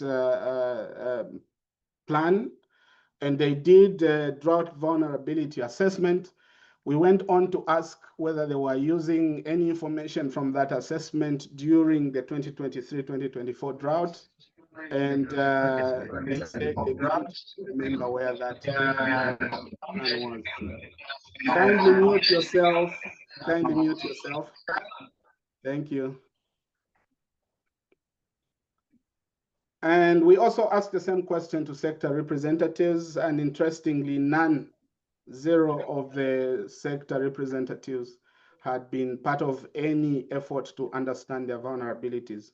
plan, and they did drought vulnerability assessment. We went on to ask whether they were using any information from that assessment during the 2023-2024 drought. And they said they did. Remember where that plan was. Kindly mute yourself. Kindly mute yourself. Thank you. And we also asked the same question to sector representatives, and interestingly, zero of the sector representatives had been part of any effort to understand their vulnerabilities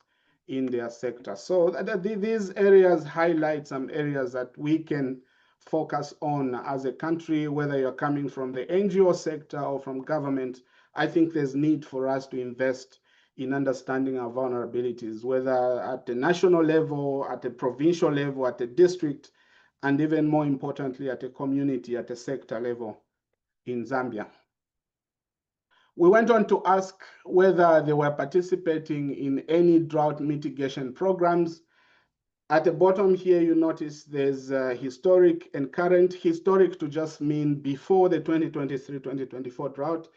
in their sector. So these areas highlight some areas that we can focus on as a country, whether you're coming from the NGO sector or from government. I think there's need for us to invest in understanding our vulnerabilities, whether at the national level, at the provincial level, at the district, and even more importantly, at a community, at a sector level in Zambia. We went on to ask whether they were participating in any drought mitigation programs. At the bottom here, you notice there's historic and current. Historic to just mean before the 2023-2024 drought.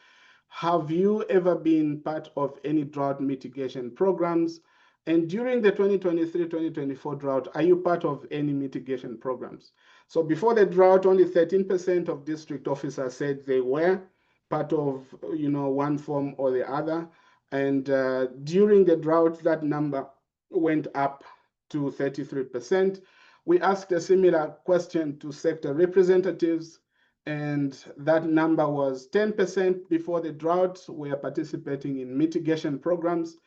Have you ever been part of any drought mitigation programs? And during the 2023-2024 drought, are you part of any mitigation programs? So before the drought, only 13% of district officers said they were part of one form or the other. And during the drought, that number went up to 33%. We asked a similar question to sector representatives, and that number was 10% before the drought. We are participating in mitigation programs.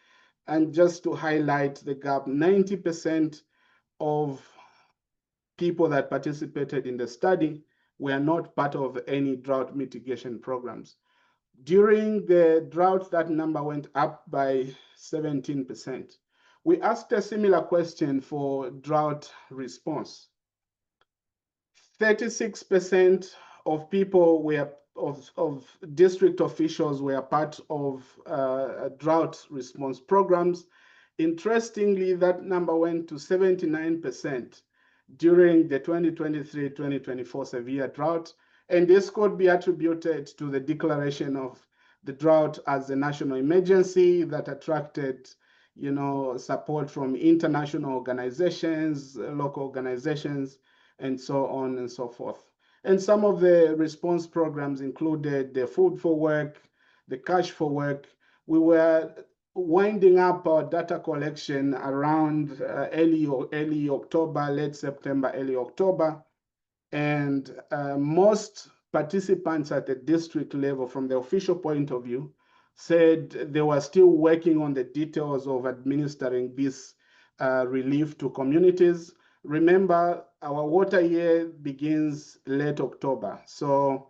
And just to highlight the gap, 90% of people that participated in the study were not part of any drought mitigation programs. During the drought, that number went up by 17%. We asked a similar question for drought response. 36% of people were of district officials were part of drought response programs. Interestingly, that number went to 79% during the 2023-2024 severe drought. And this could be attributed to the declaration of the drought as a national emergency that attracted support from international organizations, local organizations, and so on and so forth. And some of the response programs included the food for work, the cash for work. We were winding up our data collection around early October, late September, early October. And most participants at the district level, from the official point of view, said they were still working on the details of administering this relief to communities. Remember, our water year begins late October. So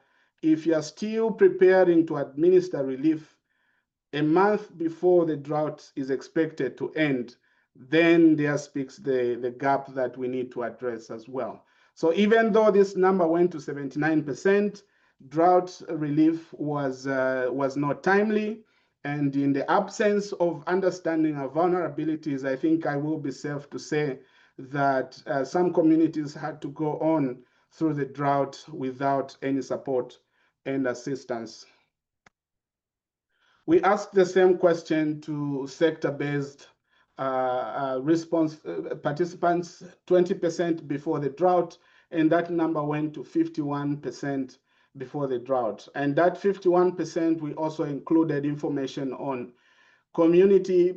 if you're still preparing to administer relief a month before the drought is expected to end, then there speaks the gap that we need to address as well. So even though this number went to 79%, drought relief was not timely. And in the absence of understanding our vulnerabilities, I think I will be safe to say that some communities had to go on through the drought without any support and assistance. We asked the same question to sector-based response participants, 20% before the drought, and that number went to 51% before the drought. And that 51%, we also included information on community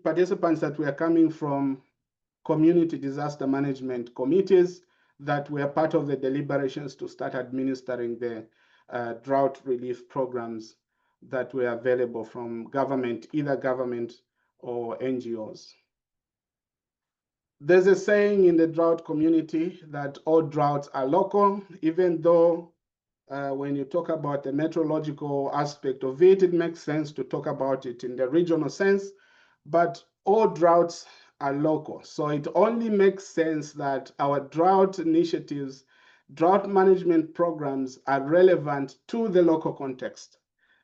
participants that were coming from community disaster management committees that were part of the deliberations to start administering the drought relief programs that were available from government, either government or NGOs. There's a saying in the drought community that all droughts are local, even though when you talk about the meteorological aspect of it, it makes sense to talk about it in the regional sense, but all droughts are local. So it only makes sense that our drought initiatives, drought management programs are relevant to the local context.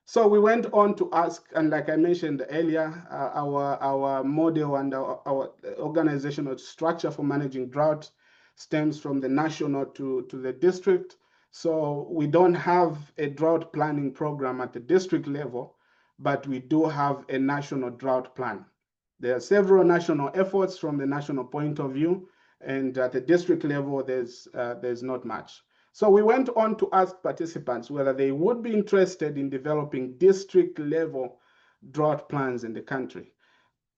So we went on to ask, and like I mentioned earlier, our model and our organizational structure for managing drought stems from the national to the district. So we don't have a drought planning program at the district level, but we do have a national drought plan. There are several national efforts from the national point of view, and at the district level, there's not much. So we went on to ask participants whether they would be interested in developing district level drought plans in the country.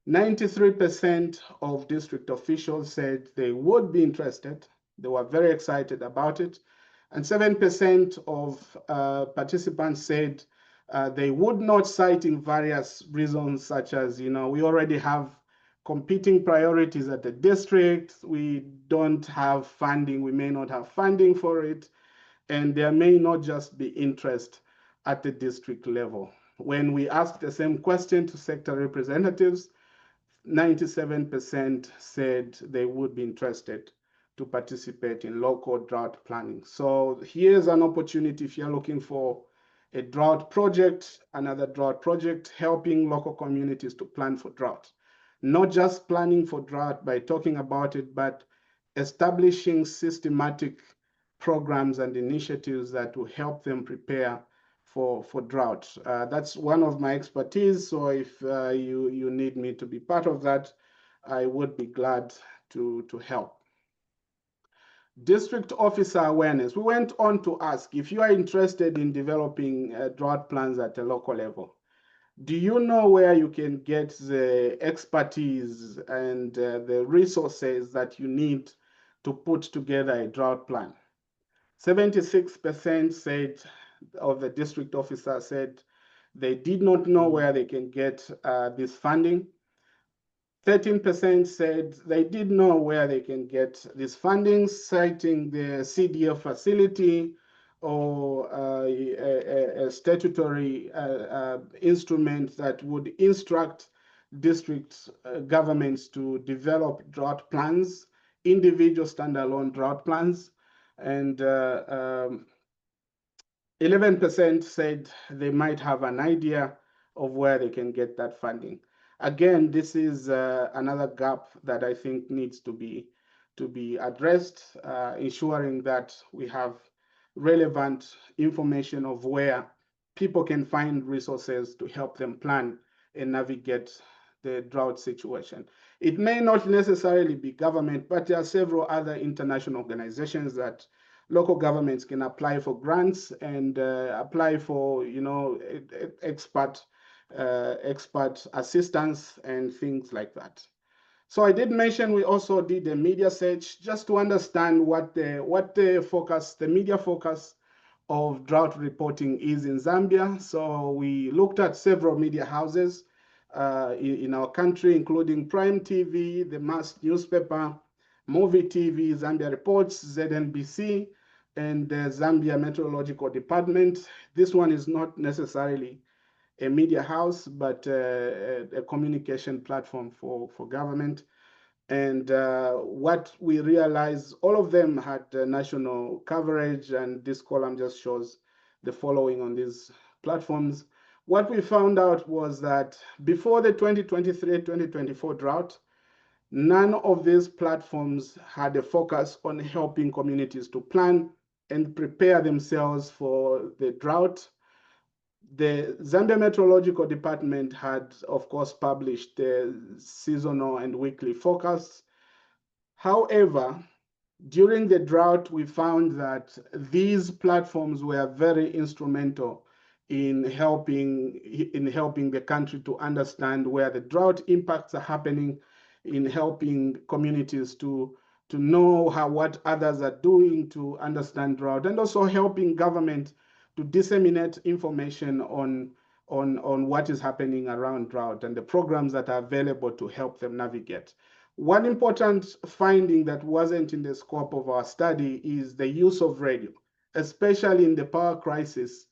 93% of district officials said they would be interested. They were very excited about it. And 7% of participants said they would not, citing various reasons such as, we already have competing priorities at the district, we don't have funding, we may not have funding for it, and there may not just be interest at the district level. When we asked the same question to sector representatives, 97% said they would be interested to participate in local drought planning. So here's an opportunity if you're looking for a drought project, another drought project, helping local communities to plan for drought. Not just planning for drought by talking about it, but establishing systematic programs and initiatives that will help them prepare for drought. That's one of my expertise. So if you need me to be part of that, I would be glad to help. District officer awareness. We went on to ask if you are interested in developing drought plans at a local level. Do you know where you can get the expertise and the resources that you need to put together a drought plan? 76% said, of the district officers said they did not know where they can get this funding. 13% said they did know where they can get this funding, citing the CDF facility or a statutory instrument that would instruct district governments to develop drought plans, individual standalone drought plans. And 11% said they might have an idea of where they can get that funding. Again, this is another gap that I think needs to be addressed, ensuring that we have relevant information of where people can find resources to help them plan and navigate the drought situation. It may not necessarily be government, but there are several other international organizations that local governments can apply for grants and apply for, expert assistance and things like that. So I did mention we also did a media search just to understand what the media focus of drought reporting is in Zambia. So we looked at several media houses in our country, including Prime TV, the Mass newspaper, Movie TV, Zambia Reports, ZNBC, and the Zambia Meteorological Department. This one is not necessarily a media house, but a communication platform for government. And what we realized, all of them had national coverage, and this column just shows the following on these platforms. What we found out was that before the 2023-2024 drought, none of these platforms had a focus on helping communities to plan and prepare themselves for the drought. The Zambia Meteorological Department had, of course, published the seasonal and weekly forecasts. However, during the drought, we found that these platforms were very instrumental in helping the country to understand where the drought impacts are happening, in helping communities to know what others are doing to understand drought, and also helping government to disseminate information on what is happening around drought and the programs that are available to help them navigate. One important finding that wasn't in the scope of our study is the use of radio, especially in the power crisis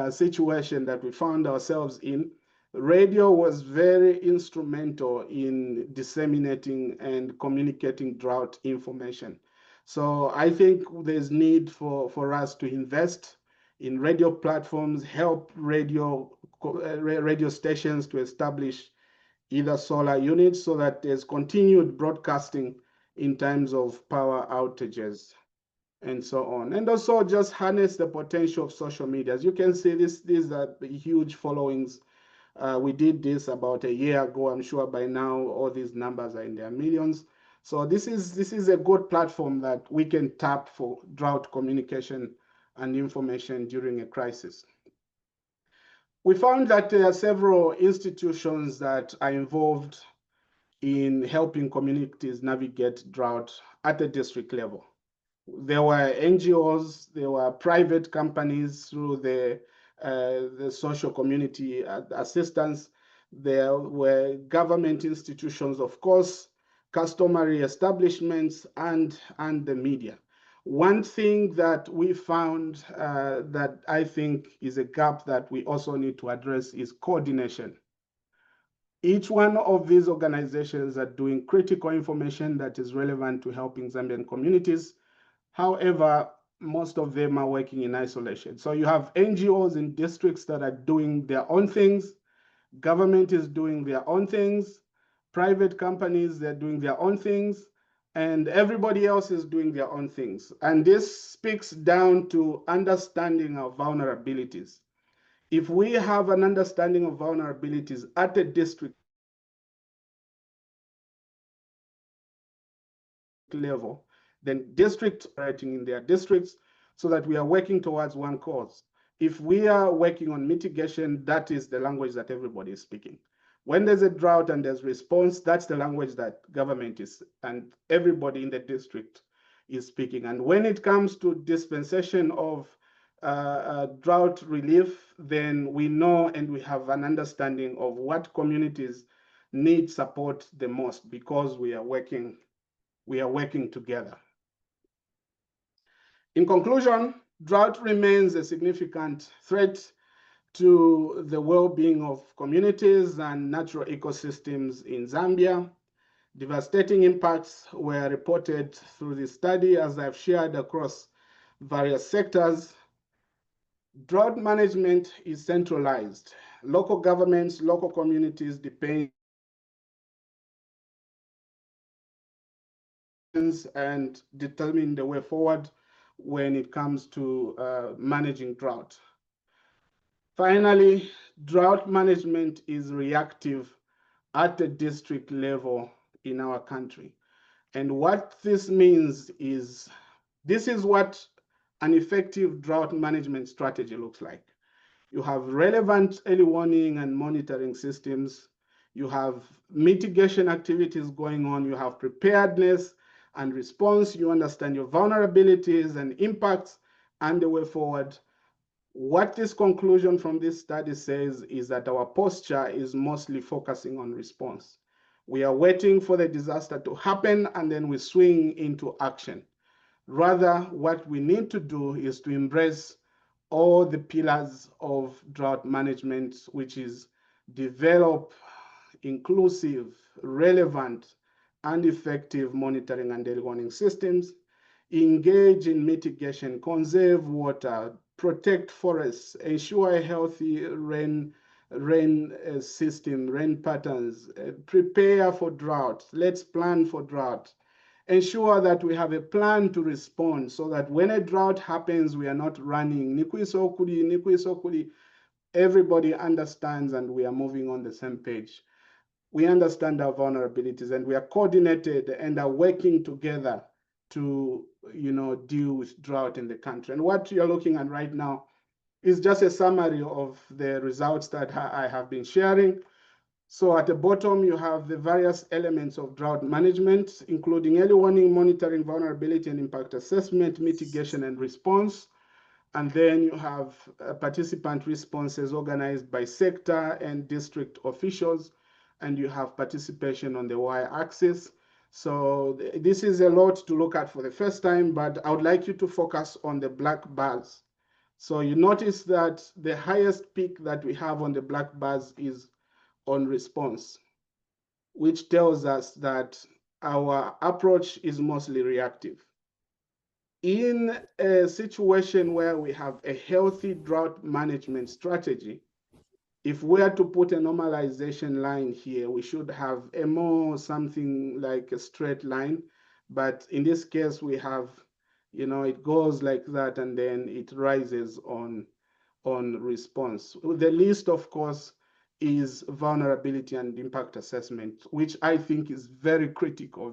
situation that we found ourselves in. Radio was very instrumental in disseminating and communicating drought information. So I think there's need for us to invest in radio platforms, help radio stations to establish either solar units so that there's continued broadcasting in times of power outages and so on. And also just harness the potential of social media. As you can see, these are huge followings. We did this about a year ago. I'm sure by now all these numbers are in their millions. So this is a good platform that we can tap for drought communication and information during a crisis. We found that there are several institutions that are involved in helping communities navigate drought at the district level. There were NGOs, there were private companies through the social community assistance. There were government institutions, of course, customary establishments, and the media. One thing that we found that I think is a gap that we also need to address is coordination. Each one of these organizations are doing critical information that is relevant to helping Zambian communities. However, most of them are working in isolation. So you have NGOs in districts that are doing their own things, government is doing their own things, private companies, they're doing their own things, and everybody else is doing their own things. And this speaks down to understanding our vulnerabilities. If we have an understanding of vulnerabilities at the district level, then districts operating in their districts so that we are working towards one cause. If we are working on mitigation, that is the language that everybody is speaking. When there's a drought and there's response, that's the language that government is and everybody in the district is speaking. And when it comes to dispensation of drought relief, then we know and we have an understanding of what communities need support the most because we are working together. In conclusion, drought remains a significant threat to the well-being of communities and natural ecosystems in Zambia. Devastating impacts were reported through the study, as I've shared, across various sectors. Drought management is centralized. Local governments, local communities depend and determine the way forward when it comes to managing drought. Finally, drought management is reactive at the district level in our country. And what this means is, this is what an effective drought management strategy looks like. You have relevant early warning and monitoring systems. You have mitigation activities going on. You have preparedness and response. You understand your vulnerabilities and impacts and the way forward. What this conclusion from this study says is that our posture is mostly focusing on response. We are waiting for the disaster to happen and then we swing into action. Rather, what we need to do is to embrace all the pillars of drought management, which is develop inclusive, relevant, and effective monitoring and early warning systems, engage in mitigation, conserve water, protect forests, ensure a healthy rain system, rain patterns, prepare for drought. Let's plan for drought. Ensure that we have a plan to respond so that when a drought happens, we are not running. Nikwisokuli, Nikwisokuli. Everybody understands and we are moving on the same page. We understand our vulnerabilities and we are coordinated and are working together to deal with drought in the country. And what you're looking at right now is just a summary of the results that I have been sharing. So at the bottom, you have the various elements of drought management, including early warning, monitoring, vulnerability and impact assessment, mitigation and response. And then you have participant responses organized by sector and district officials, and you have participation on the y-axis. So this is a lot to look at for the first time, but I would like you to focus on the black bars. So you notice that the highest peak that we have on the black bars is on response, which tells us that our approach is mostly reactive. In a situation where we have a healthy drought management strategy, if we are to put a normalization line here, we should have a more something like a straight line. But in this case, we have, it goes like that and then it rises on response. The least, of course, is vulnerability and impact assessment, which I think is very critical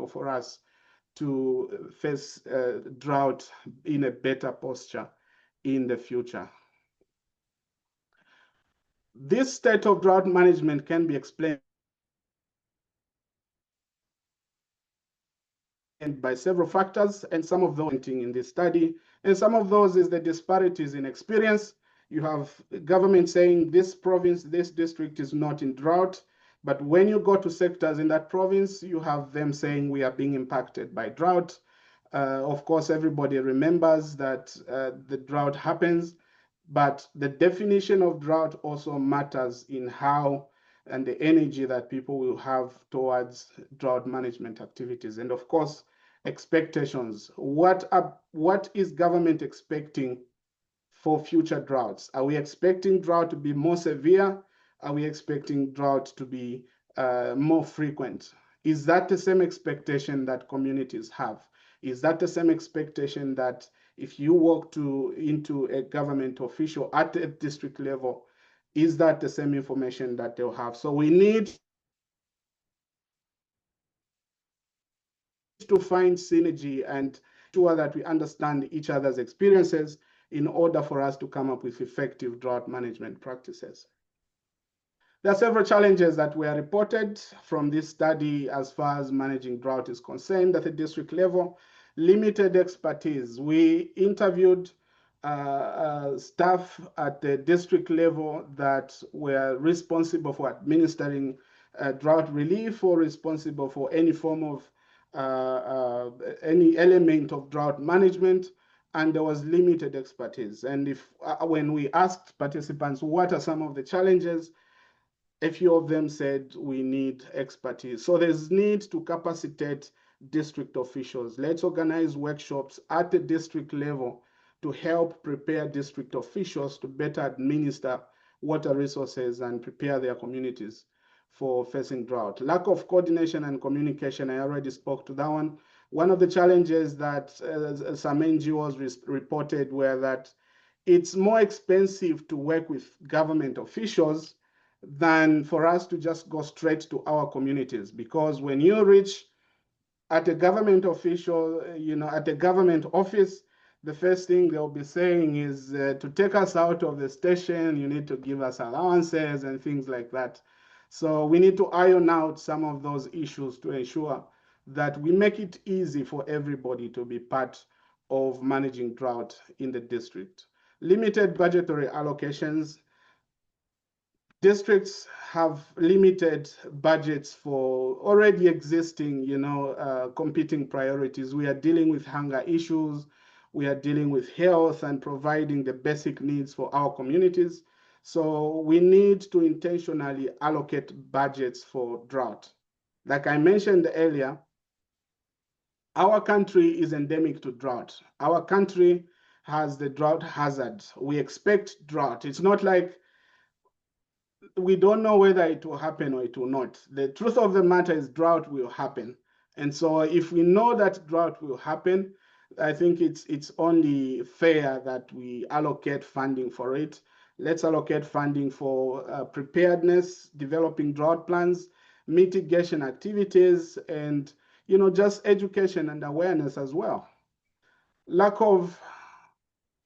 for us to face drought in a better posture in the future. This state of drought management can be explained by several factors, and some of those in this study, and some of those is the disparities in experience. You have government saying this province, this district is not in drought, but when you go to sectors in that province, you have them saying we are being impacted by drought. Of course, everybody remembers that the drought happens, but the definition of drought also matters in how and the energy that people will have towards drought management activities. And of course, expectations. What is government expecting for future droughts? Are we expecting drought to be more severe? Are we expecting drought to be more frequent? Is that the same expectation that communities have? Is that the same expectation that if you walk into a government official at a district level, is that the same information that they'll have? So we need to find synergy and ensure that we understand each other's experiences in order for us to come up with effective drought management practices. There are several challenges that were reported from this study as far as managing drought is concerned at the district level. Limited expertise. We interviewed staff at the district level that were responsible for administering drought relief or responsible for any form of any element of drought management, and there was limited expertise. And if when we asked participants what are some of the challenges, a few of them said we need expertise. So there's need to capacitate district officials. Let's organize workshops at the district level to help prepare district officials to better administer water resources and prepare their communities for facing drought. Lack of coordination and communication, I already spoke to that one. One of the challenges that some NGOs reported were that it's more expensive to work with government officials than for us to just go straight to our communities. Because when you reach at a government official, at a government office, the first thing they'll be saying is to take us out of the station, you need to give us allowances and things like that. So we need to iron out some of those issues to ensure that we make it easy for everybody to be part of managing drought in the district. Limited budgetary allocations. districts have limited budgets for already existing, competing priorities. We are dealing with hunger issues. We are dealing with health and providing the basic needs for our communities. So we need to intentionally allocate budgets for drought. Like I mentioned earlier, our country is endemic to drought. Our country has the drought hazard. We expect drought. It's not like we don't know whether it will happen or it will not. The truth of the matter is drought will happen. And so if we know that drought will happen, I think it's only fair that we allocate funding for it. Let's allocate funding for preparedness, developing drought plans, mitigation activities, and just education and awareness as well. Lack of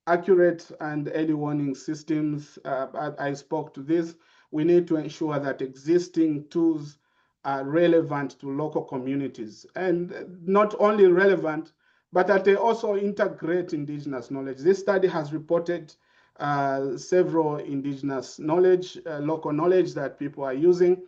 accurate and early warning systems. I spoke to this. We need to ensure that existing tools are relevant to local communities, and not only relevant, but that they also integrate indigenous knowledge. This study has reported several indigenous knowledge, local knowledge that people are using,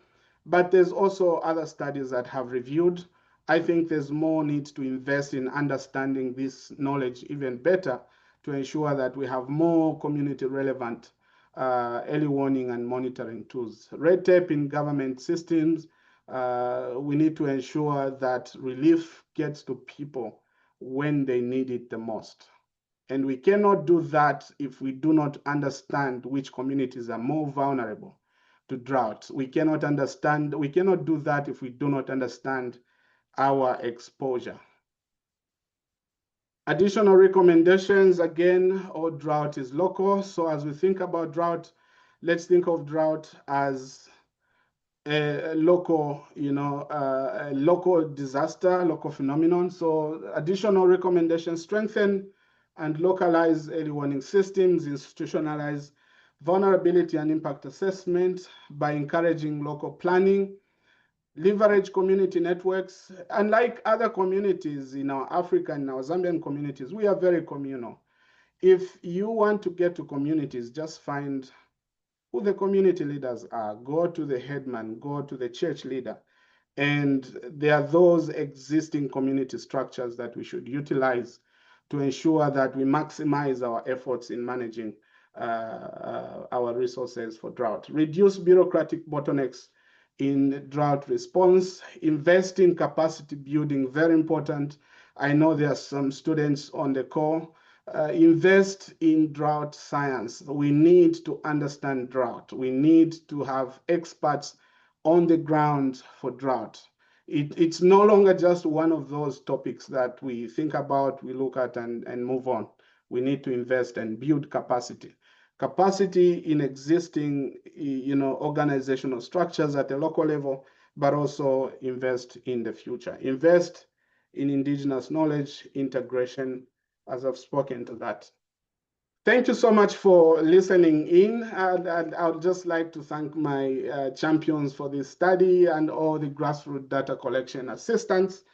but there's also other studies that have reviewed. I think there's more need to invest in understanding this knowledge even better to ensure that we have more community relevant early warning and monitoring tools. Red tape in government systems, we need to ensure that relief gets to people when they need it the most. And we cannot do that if we do not understand which communities are more vulnerable to drought. We cannot do that if we do not understand our exposure. Additional recommendations, again, all drought is local. So as we think about drought, let's think of drought as a local, a local disaster, local phenomenon. So additional recommendations: strengthen and localize early warning systems, institutionalize vulnerability and impact assessment by encouraging local planning, leverage community networks. Unlike other communities in our African and our Zambian communities, we are very communal. If you want to get to communities, just find who the community leaders are. Go to the headman, go to the church leader. And there are those existing community structures that we should utilize to ensure that we maximize our efforts in managing our resources for drought. Reduce bureaucratic bottlenecks in drought response. Invest in capacity building, very important. I know there are some students on the call. Invest in drought science. We need to understand drought. We need to have experts on the ground for drought. It's no longer just one of those topics that we think about, we look at and move on. We need to invest and build capacity. Capacity in existing organizational structures at the local level, but also invest in the future. Invest in indigenous knowledge integration, as I've spoken to that. Thank you so much for listening in. And I would just like to thank my champions for this study and all the grassroots data collection assistants.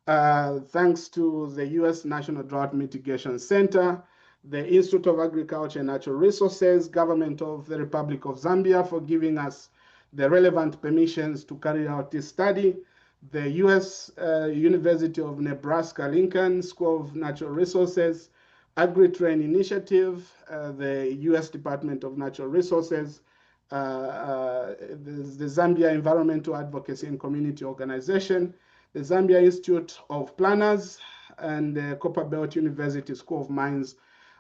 Thanks to the U.S. National Drought Mitigation Center, the Institute of Agriculture and Natural Resources, Government of the Republic of Zambia for giving us the relevant permissions to carry out this study, the U.S. University of Nebraska-Lincoln School of Natural Resources, Agri-Train Initiative, the U.S. Department of Natural Resources, the Zambia Environmental Advocacy and Community Organization, the Zambia Institute of Planners, and the Copperbelt University School of Mines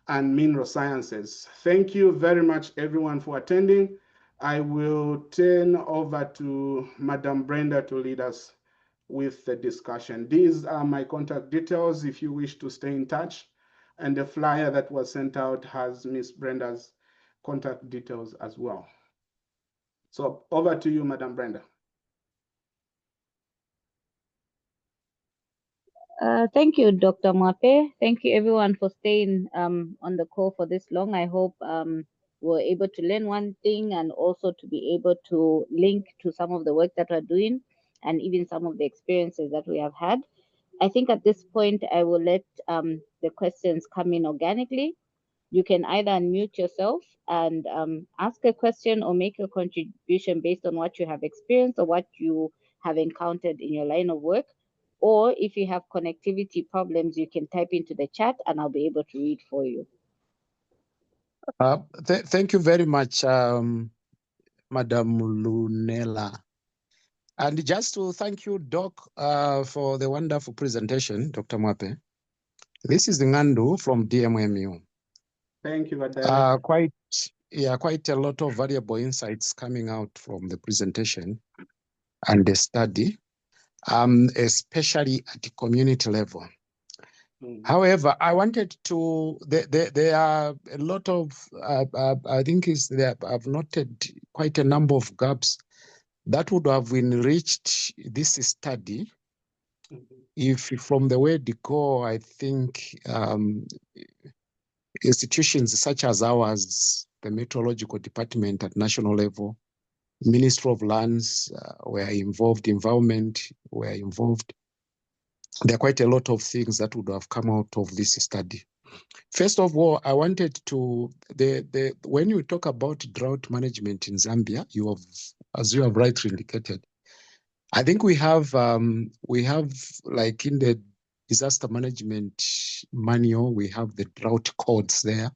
and Mineral Sciences. Thank you very much, everyone, for attending. I will turn over to Madam Brenda to lead us with the discussion. These are my contact details if you wish to stay in touch. And the flyer that was sent out has Miss Brenda's contact details as well. So over to you, Madam Brenda. Thank you, Dr. Mwape. Thank you, everyone, for staying on the call for this long. I hope we're able to learn one thing and also to be able to link to some of the work that we're doing and even some of the experiences that we have had. I think at this point, I will let the questions come in organically. You can either unmute yourself and ask a question or make a contribution based on what you have experienced or what you have encountered in your line of work. Or if you have connectivity problems, you can type into the chat and I'll be able to read for you. Thank you very much, Madam Lunela. And just to thank you, Doc, for the wonderful presentation, Dr. Mwape. This is Ngandu from DMMU. Thank you, Director. Quite a lot of valuable insights coming out from the presentation and the study, especially at the community level. However, I wanted to, there are a lot of, I think I've noted quite a number of gaps that would have enriched this study if from the word go, I think institutions such as ours, the Meteorological Department at national level, Ministry of Lands were involved, environment were involved. There are quite a lot of things that would have come out of this study. First of all, I wanted to, when you talk about drought management in Zambia, as you have rightly indicated, I think we have like in the disaster management manual, we have the drought codes there.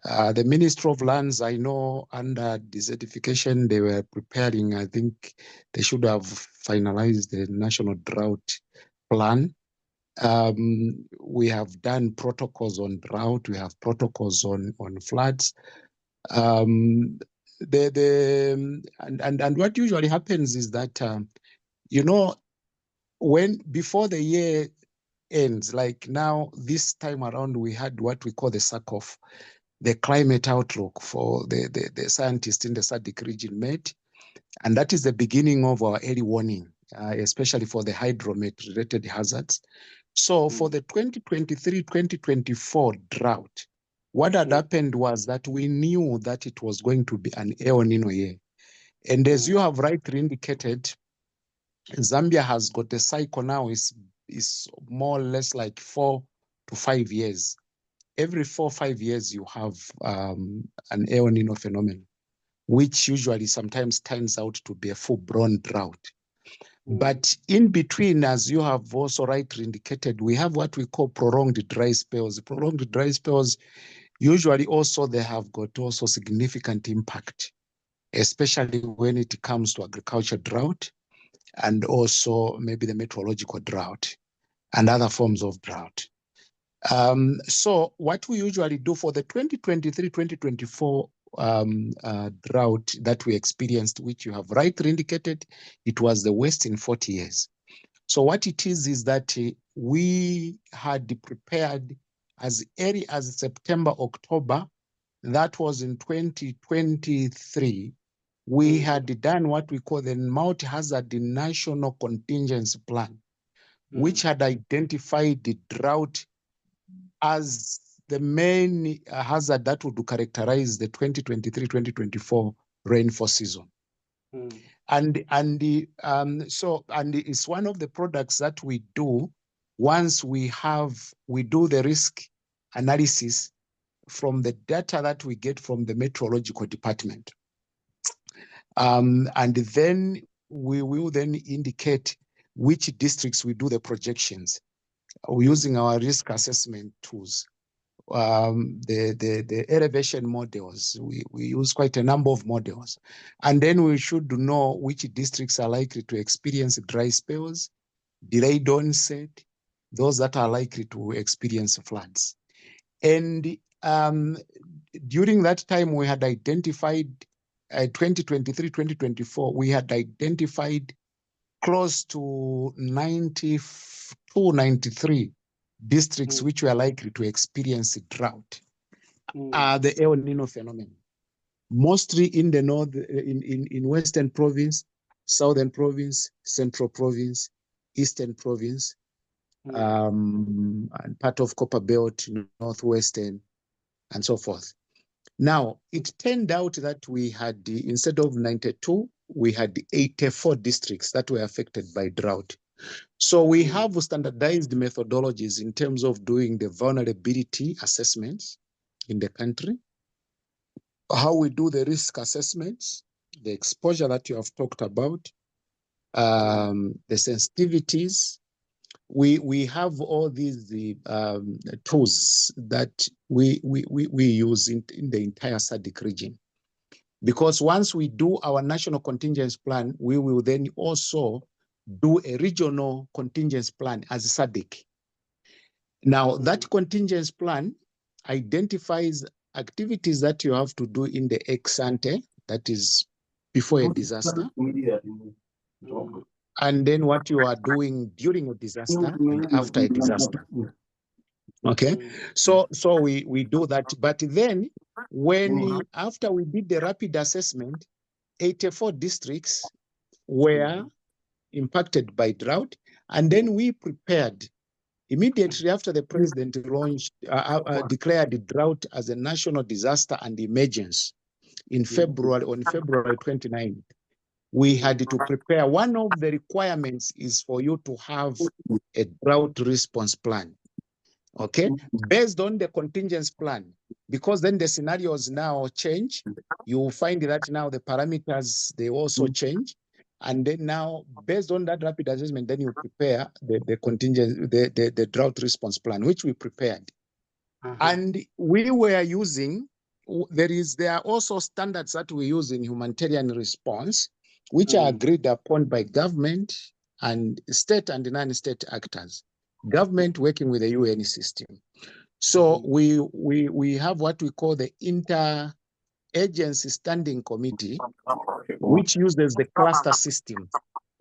The Ministry of Lands, I know under desertification, they were preparing, I think they should have finalized the national drought plan. We have done protocols on drought, we have protocols on floods. And what usually happens is that, before the year ends, like now, this time around, we had what we call the SACOF, the climate outlook for the scientists in the SADC region made. And that is the beginning of our early warning, especially for the hydromet-related hazards. So for the 2023-2024 drought, what had happened was that we knew that it was going to be an El Nino year. And as you have rightly indicated, Zambia has got a cycle now is more or less like 4 to 5 years. Every 4 or 5 years, you have an El Nino phenomenon, which usually sometimes turns out to be a full-blown drought. But in between, as you have also rightly indicated, we have what we call prolonged dry spells. Prolonged dry spells, usually also they have got also significant impact, especially when it comes to agriculture drought and also maybe the meteorological drought and other forms of drought. So what we usually do for the 2023-2024 drought that we experienced, which you have rightly indicated, it was the worst in 40 years. So what it is that we had prepared as early as September, October, that was in 2023, we had done what we call the multi-hazard national contingency plan, which had identified the drought as the main hazard that would characterize the 2023-2024 rainfall season. And it's one of the products that we do once we do the risk analysis from the data that we get from the meteorological department. And then we will then indicate which districts we do the projections using our risk assessment tools. The elevation models, we use quite a number of models. And then we should know which districts are likely to experience dry spells, delayed onset, those that are likely to experience floods. And during that time, we had identified 2023-2024, we had identified close to 92, 93 districts which were likely to experience drought, the El Nino phenomenon. Mostly in the north, in Western Province, Southern Province, Central Province, Eastern Province, and part of Copper Belt, Northwestern, and so forth. Now, it turned out that we had, instead of 92, we had 84 districts that were affected by drought. So we have standardized methodologies in terms of doing the vulnerability assessments in the country, how we do the risk assessments, the exposure that you have talked about, the sensitivities. We have all these tools that we use in the entire SADC region. Because once we do our national contingency plan, we will then also do a regional contingency plan as SADC. Now, that contingency plan identifies activities that you have to do in the ex ante, that is before a disaster, and then what you are doing during a disaster and after a disaster. Okay, so we do that. But then after we did the rapid assessment, 84 districts were impacted by drought, and then we prepared immediately after the president launched declared the drought as a national disaster and emergency on February 29th. We had to prepare. One of the requirements is for you to have a drought response plan, okay, based on the contingency plan, because then the scenarios now change. You will find that now the parameters, they also change. And then now, based on that rapid assessment, then you prepare the drought response plan, which we prepared. And we were using, there are also standards that we use in humanitarian response, which are agreed upon by government and state and non-state actors. Government working with the UN system. So we have what we call the Inter-Agency Standing Committee, which uses the cluster system.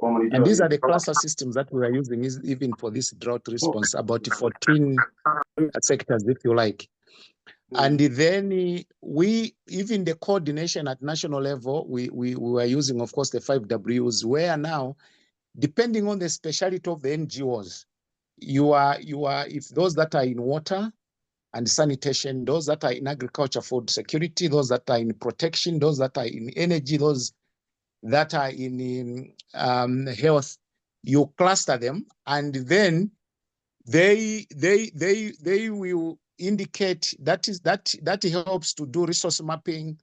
And these are the cluster systems that we are using even for this drought response, about 14 sectors, if you like. And then even the coordination at national level, we were using, of course, the 5 Ws, where now, depending on the specialty of the NGOs, if those that are in water and sanitation, those that are in agriculture, food security, those that are in protection, those that are in energy, those that are in health, you cluster them, and then they will indicate that helps to do resource mapping,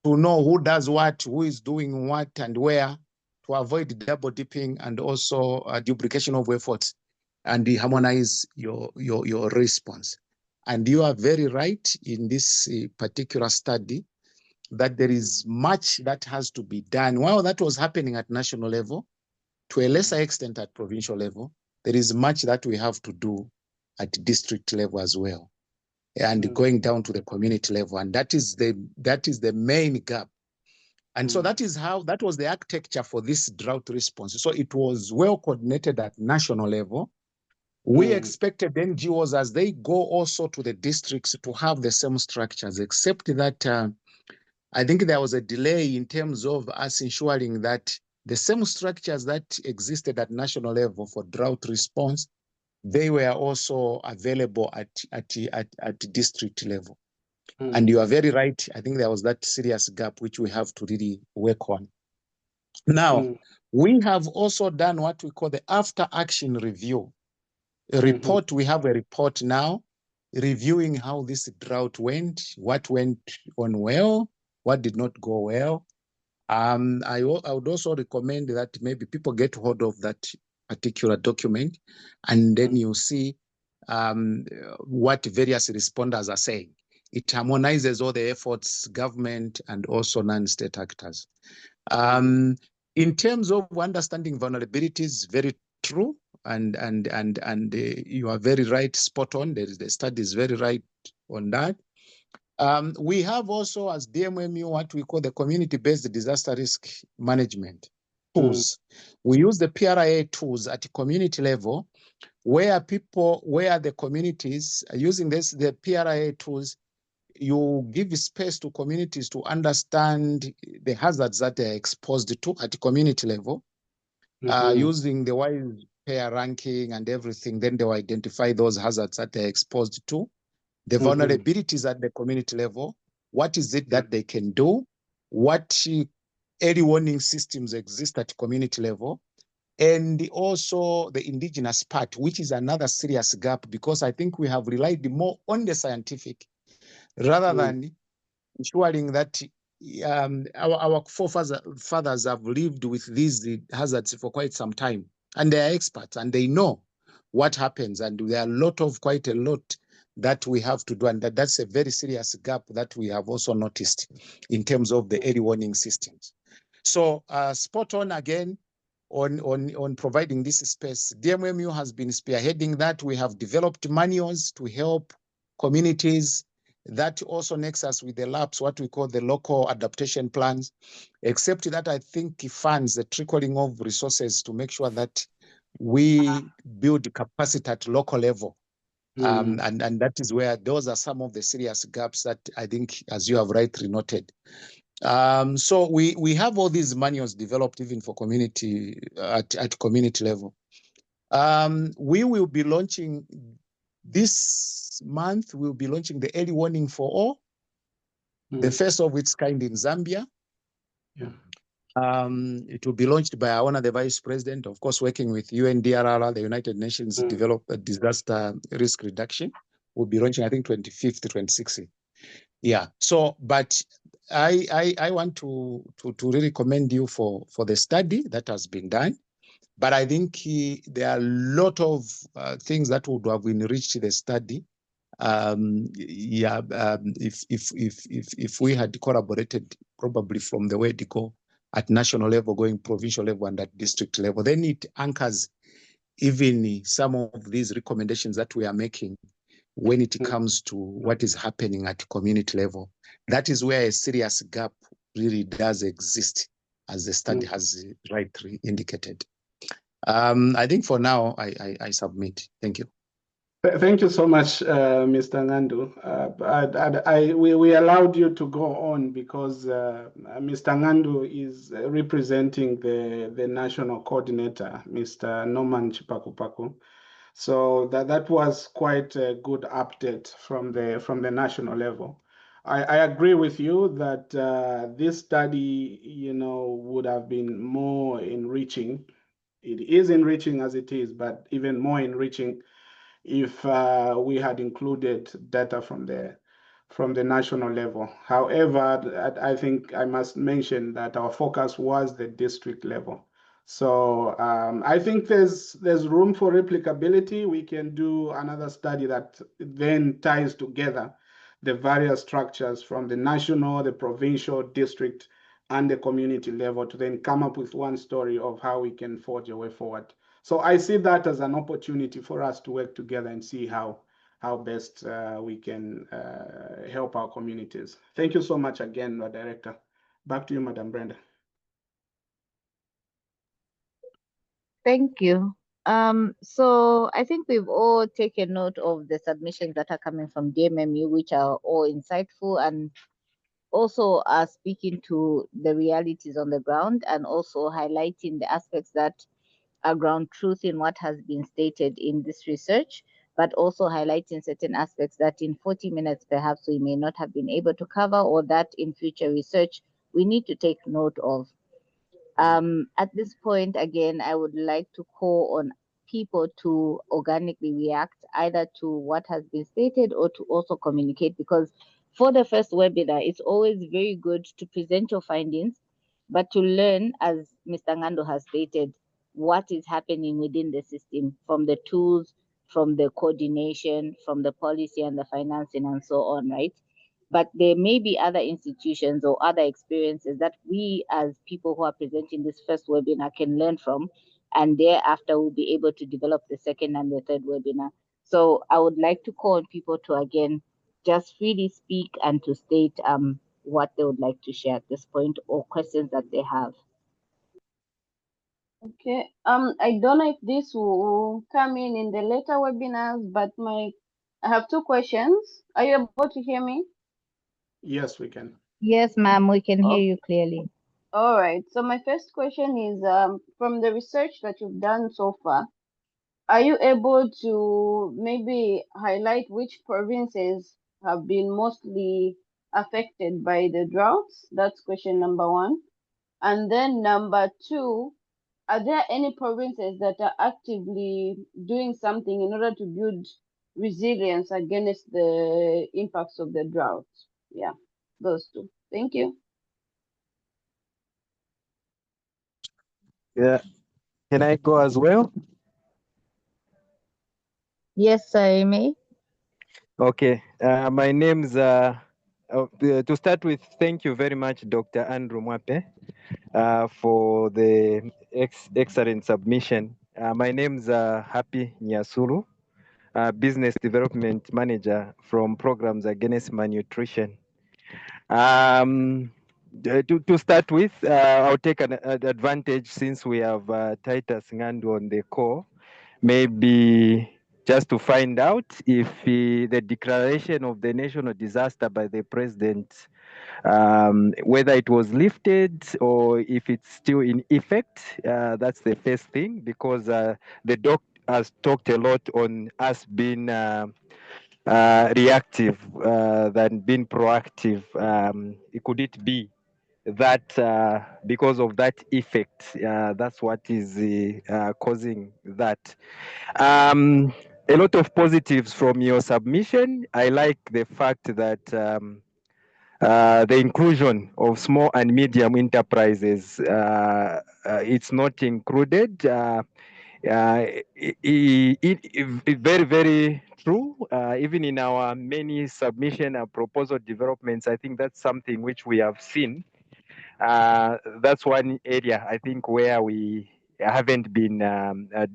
to know who does what, who is doing what, and where, to avoid double dipping and also duplication of efforts, and harmonize your response. And you are very right in this particular study that there is much that has to be done. While that was happening at national level, to a lesser extent at provincial level, there is much that we have to do at district level as well, and going down to the community level. And that is the main gap. And so that was the architecture for this drought response. So it was well coordinated at national level. We expected NGOs, as they go also to the districts, to have the same structures, except that I think there was a delay in terms of us ensuring that the same structures that existed at national level for drought response, they were also available at district level. And you are very right. I think there was that serious gap which we have to really work on. Now, we have also done what we call the after action review. Report, we have a report now reviewing how this drought went, what went on well, what did not go well. I would also recommend that maybe people get hold of that particular document, and then you see what various responders are saying. It harmonizes all the efforts, government and also non-state actors. In terms of understanding vulnerabilities, very true, and you are very right, spot on. The study is very right on that. We have also, as DMMU, what we call the community-based disaster risk management tools. We use the PRIA tools at the community level, where the communities are using the PRIA tools. You give space to communities to understand the hazards that they're exposed to at the community level, using the wide pair ranking and everything. Then they will identify those hazards that they're exposed to, the vulnerabilities at the community level, what is it that they can do, what early warning systems exist at community level, and also the indigenous part, which is another serious gap, because I think we have relied more on the scientific rather than ensuring that our forefathers have lived with these hazards for quite some time, and they are experts and they know what happens, and there are quite a lot that we have to do, and that's a very serious gap that we have also noticed in terms of the early warning systems. So spot on again on providing this space. DMMU has been spearheading that. We have developed manuals to help communities. That also connects us with the LAPs, what we call the local adaptation plans, except that I think it funds the trickling of resources to make sure that we build capacity at local level. And that is where those are some of the serious gaps that I think, as you have rightly noted. So we have all these manuals developed even for community at community level. We will be launching this month. We'll be launching the early warning for all, the first of its kind in Zambia. Yeah. It will be launched by our the Vice President, of course, working with UNDRR, the United Nations Disaster Risk Reduction. We'll be launching, I think, 25th to 26th. Yeah. So, but I want to really commend you for the study that has been done. But I think there are a lot of things that would have enriched the study. If we had collaborated probably from the word go at national level, going provincial level and at district level, then it anchors even some of these recommendations that we are making when it comes to what is happening at community level. That is where a serious gap really does exist, as the study has rightly indicated. I think for now, I submit. Thank you. Thank you so much, Mr. Ngandu. We allowed you to go on because Mr. Ngandu is representing the national coordinator, Mr. Norman Chipakupaku. So that was quite a good update from the national level. I agree with you that this study, would have been more enriching. It is enriching as it is, but even more enriching if we had included data from the national level. However, I think I must mention that our focus was the district level. So I think there's room for replicability. We can do another study that then ties together the various structures from the national, the provincial, district, and the community level to then come up with one story of how we can forge a way forward. So I see that as an opportunity for us to work together and see how best we can help our communities. Thank you so much again, Director. Back to you, Madam Brenda. Thank you. So I think we've all taken note of the submissions that are coming from DMMU, which are all insightful and also are speaking to the realities on the ground and also highlighting the aspects that are ground truth in what has been stated in this research, but also highlighting certain aspects that in 40 minutes perhaps we may not have been able to cover, or that in future research we need to take note of. At this point, again, I would like to call on people to organically react either to what has been stated or to also communicate, because for the first webinar, it's always very good to present your findings, but to learn, as Mr. Ngando has stated, what is happening within the system, from the tools, from the coordination, from the policy and the financing and so on, right? But there may be other institutions or other experiences that we as people who are presenting this first webinar can learn from, and thereafter we'll be able to develop the second and the third webinar. So I would like to call on people to, again, just freely speak and to state what they would like to share at this point or questions that they have. Okay, I don't know if this will come in the later webinars, but I have two questions. Are you able to hear me? Yes, we can. Yes, ma'am, we can hear you clearly. All right. So my first question is, from the research that you've done so far, are you able to maybe highlight which provinces have been mostly affected by the droughts? That's question number one. And then number two, are there any provinces that are actively doing something in order to build resilience against the impacts of the drought. Yeah, those two. Thank you. Yeah, can I go as well? Yes, I may. Okay, my name's, to start with, thank you very much, Dr. Andrew Mwape, for the excellent submission. My name's Happy Nyasulu, Business Development Manager from Programs Against Malnutrition. To start with, I'll take an advantage since we have Titus Ngandu on the call, maybe just to find out if the declaration of the national disaster by the president, whether it was lifted or if it's still in effect. That's the first thing, because the doc has talked a lot on us being reactive than being proactive. Could it be that because of that effect, that's what is causing that? A lot of positives from your submission. I like the fact that the inclusion of small and medium enterprises, it's not included. Very, very true. Even in our many submission and proposal developments, I think that's something which we have seen. That's one area I think where we haven't been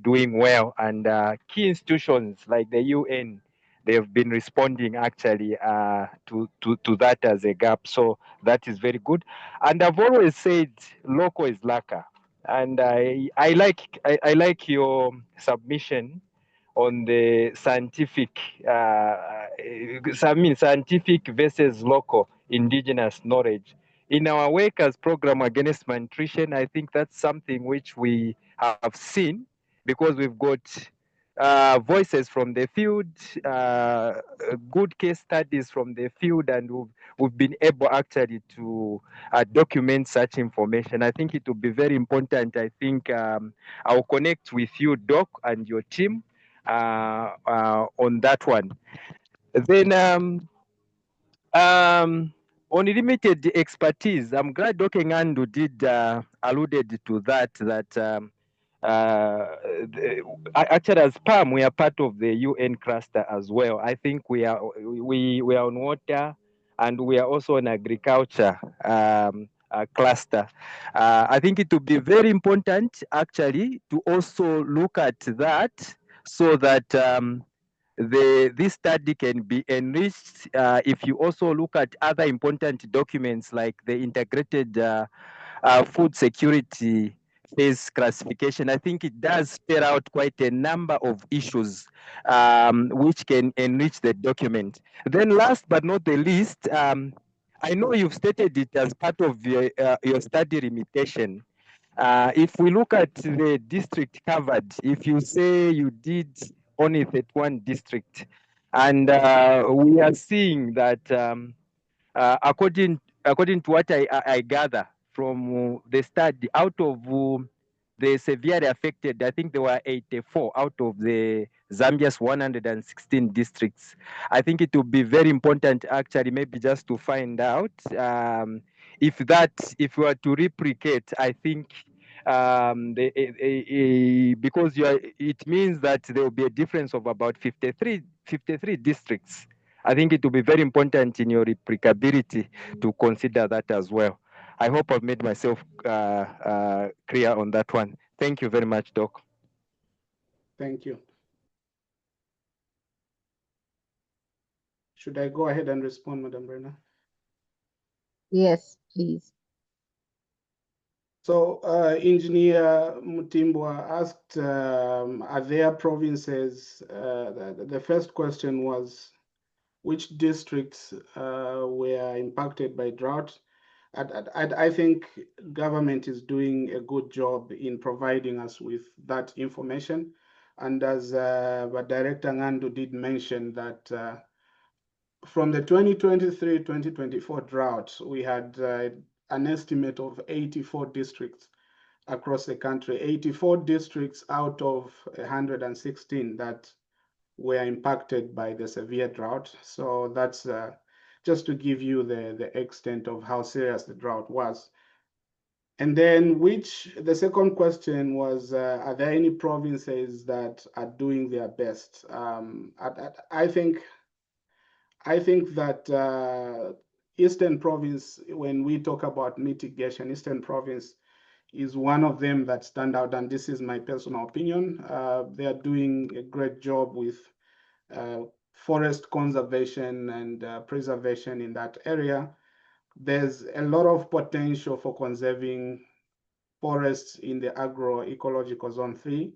doing well, and key institutions like the UN, they've been responding actually to that as a gap. So that is very good. And I've always said local is lacquer. And I like your submission on the scientific, scientific versus local indigenous knowledge. In our work as program against malnutrition, I think that's something which we have seen, because we've got voices from the field, good case studies from the field, and we've been able actually to document such information. I think it will be very important. I think I'll connect with you, Doc, and your team on that one. Then on limited expertise, I'm glad Dr. Ngandu did alluded to that actually as PAM, we are part of the UN cluster as well. I think we are on water, and we are also on agriculture cluster. I think it would be very important actually to also look at that, so that this study can be enriched. If you also look at other important documents like the integrated food security phase classification, I think it does spell out quite a number of issues which can enrich the document. Then last but not the least, I know you've stated it as part of your study limitation. If we look at the district covered, if you say you did only 31 district, and we are seeing that according to what I gather from the study, out of the severely affected, I think there were 84 out of the Zambia's 116 districts. I think it would be very important actually maybe just to find out if we were to replicate, I think because it means that there will be a difference of about 53 districts. I think it will be very important in your replicability to consider that as well. I hope I've made myself clear on that one. Thank you very much, Doc. Thank you. Should I go ahead and respond, Madam Brenner? Yes, please. So Engineer Mutimbwa asked, are there provinces, the first question was, which districts were impacted by drought? I think government is doing a good job in providing us with that information. And as Director Ngandu did mention that from the 2023-2024 drought, we had an estimate of 84 districts across the country, 84 districts out of 116 that were impacted by the severe drought. So that's just to give you the extent of how serious the drought was. And then the second question was, are there any provinces that are doing their best? I think that Eastern Province, when we talk about mitigation, Eastern Province is one of them that stand out, and this is my personal opinion. They are doing a great job with forest conservation and preservation in that area. There's a lot of potential for conserving forests in the agroecological zone 3.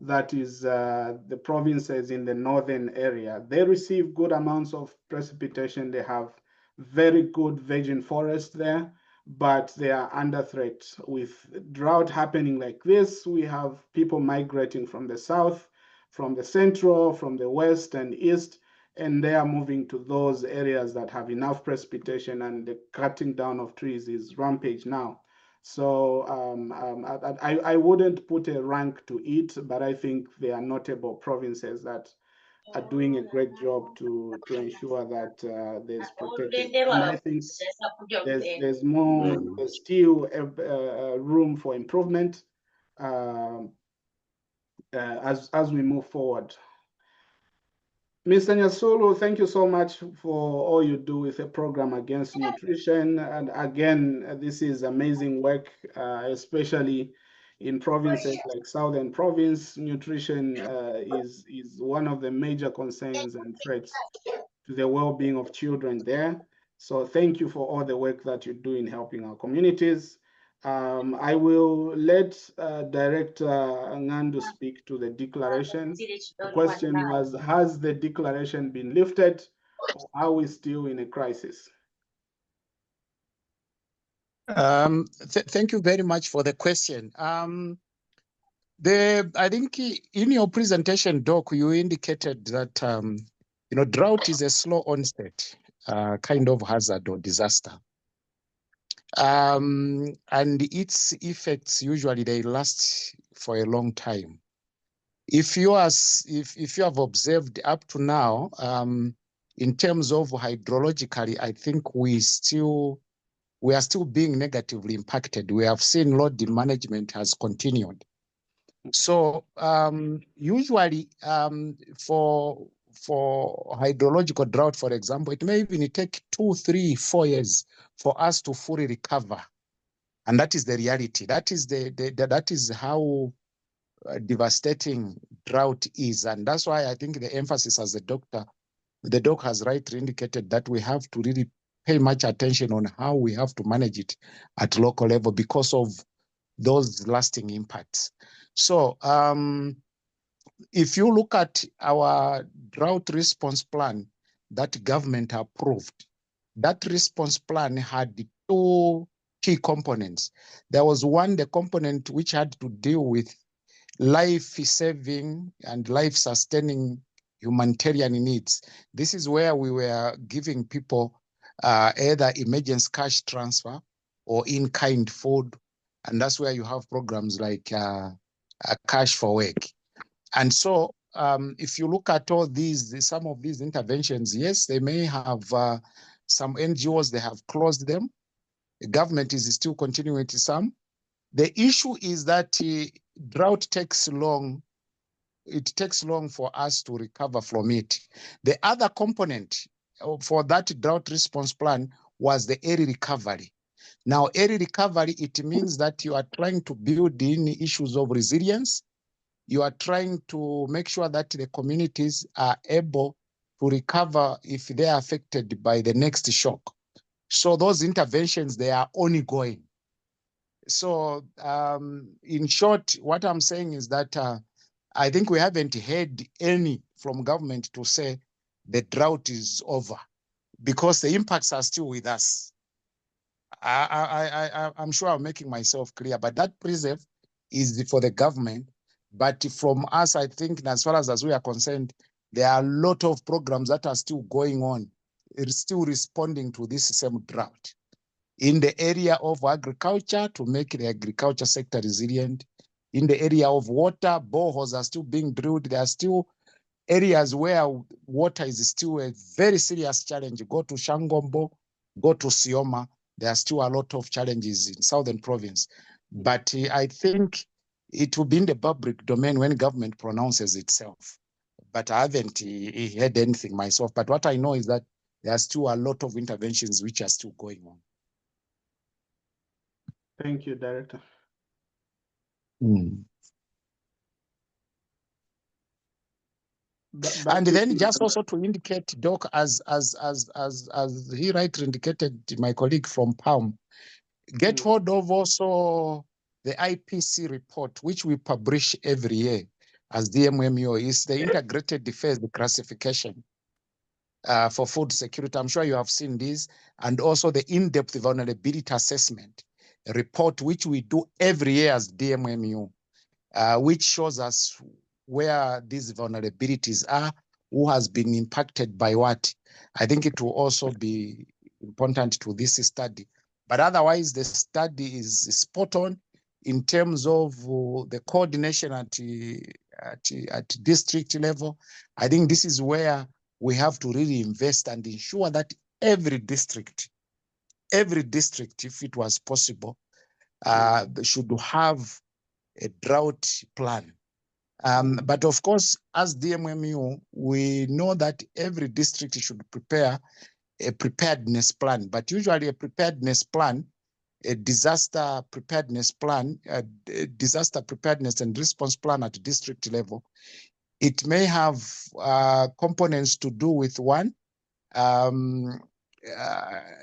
That is the provinces in the northern area. They receive good amounts of precipitation. They have very good virgin forest there, but they are under threat. With drought happening like this, we have people migrating from the south, from the central, from the west and east, and they are moving to those areas that have enough precipitation, and the cutting down of trees is rampage now. So I wouldn't put a rank to it, but I think there are notable provinces that are doing a great job to ensure that there's protection. And I think there's still room for improvement as we move forward. Mr. Nyasulu, thank you so much for all you do with the program against nutrition. And again, this is amazing work, especially in provinces like Southern Province. Nutrition is one of the major concerns and threats to the well-being of children there. So thank you for all the work that you do in helping our communities. I will let Director Ngandu speak to the declaration. The question was, has the declaration been lifted, or are we still in a crisis? Thank you very much for the question. I think in your presentation, Doc, you indicated that drought is a slow onset kind of hazard or disaster. And its effects usually they last for a long time. If you have observed up to now, in terms of hydrologically, I think we are still being negatively impacted. We have seen load management has continued. So usually for hydrological drought, for example, it may even take 2, 3, 4 years for us to fully recover, and that is the reality. That is how devastating drought is, and that's why I think the emphasis as the doc has rightly indicated that we have to really pay much attention on how we have to manage it at local level because of those lasting impacts. So if you look at our drought response plan that government approved, that response plan had 2 key components. There was one, the component which had to deal with life-saving and life-sustaining humanitarian needs. This is where we were giving people either emergency cash transfer or in-kind food, and that's where you have programs like Cash for Work. And so if you look at all some of these interventions, yes, they may have some NGOs, they have closed them. The government is still continuing to some. The issue is that drought takes long. It takes long for us to recover from it. The other component for that drought response plan was the early recovery. Now, early recovery, it means that you are trying to build in issues of resilience. You are trying to make sure that the communities are able to recover if they are affected by the next shock. So those interventions, they are ongoing. So in short, what I'm saying is that I think we haven't heard any from government to say the drought is over because the impacts are still with us. I'm sure I'm making myself clear, but that preserve is for the government. But from us, I think as far as we are concerned, there are a lot of programs that are still going on. It's still responding to this same drought. In the area of agriculture, to make the agriculture sector resilient. In the area of water, boreholes are still being drilled. There are still areas where water is still a very serious challenge. Go to Shangombo, go to Sioma. There are still a lot of challenges in Southern Province. But I think it will be in the public domain when government pronounces itself. But I haven't heard anything myself. But what I know is that there are still a lot of interventions which are still going on. Thank you, Director. And then just also to indicate, Doc, as he rightly indicated, my colleague from PALM, get hold of also the IPC report, which we publish every year as DMMO, is the integrated defense classification for food security. I'm sure you have seen this, and also the in-depth vulnerability assessment report, which we do every year as DMMU, which shows us where these vulnerabilities are, who has been impacted by what. I think it will also be important to this study. But otherwise, the study is spot on in terms of the coordination at district level. I think this is where we have to really invest and ensure that every district, if it was possible, should have a drought plan. But of course, as DMMU, we know that every district should prepare a preparedness plan, but usually a preparedness plan, a disaster preparedness plan, a disaster preparedness and response plan at district level, it may have components to do with one.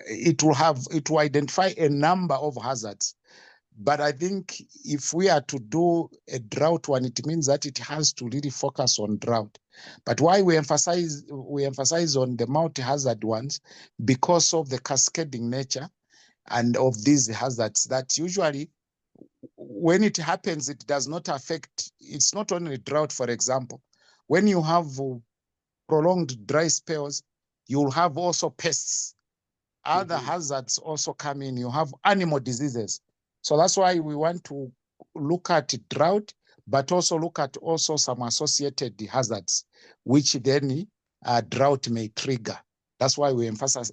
It will identify a number of hazards. But I think if we are to do a drought one, it means that it has to really focus on drought. But why we emphasize on the multi-hazard ones, because of the cascading nature and of these hazards, that usually when it happens, it does not affect, it's not only drought, for example. When you have prolonged dry spells, you'll have also pests. Other hazards also come in. You have animal diseases. So that's why we want to look at drought, but also look at also some associated hazards, which then drought may trigger. That's why we emphasize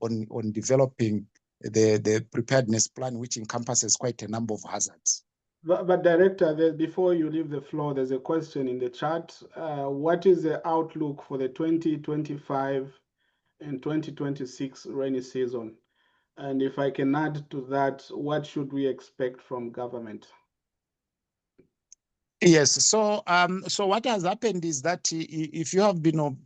on developing the preparedness plan, which encompasses quite a number of hazards. But Director, before you leave the floor, there's a question in the chat. What is the outlook for the 2025 and 2026 rainy season? And if I can add to that, what should we expect from government? Yes, so what has happened is that if you have been,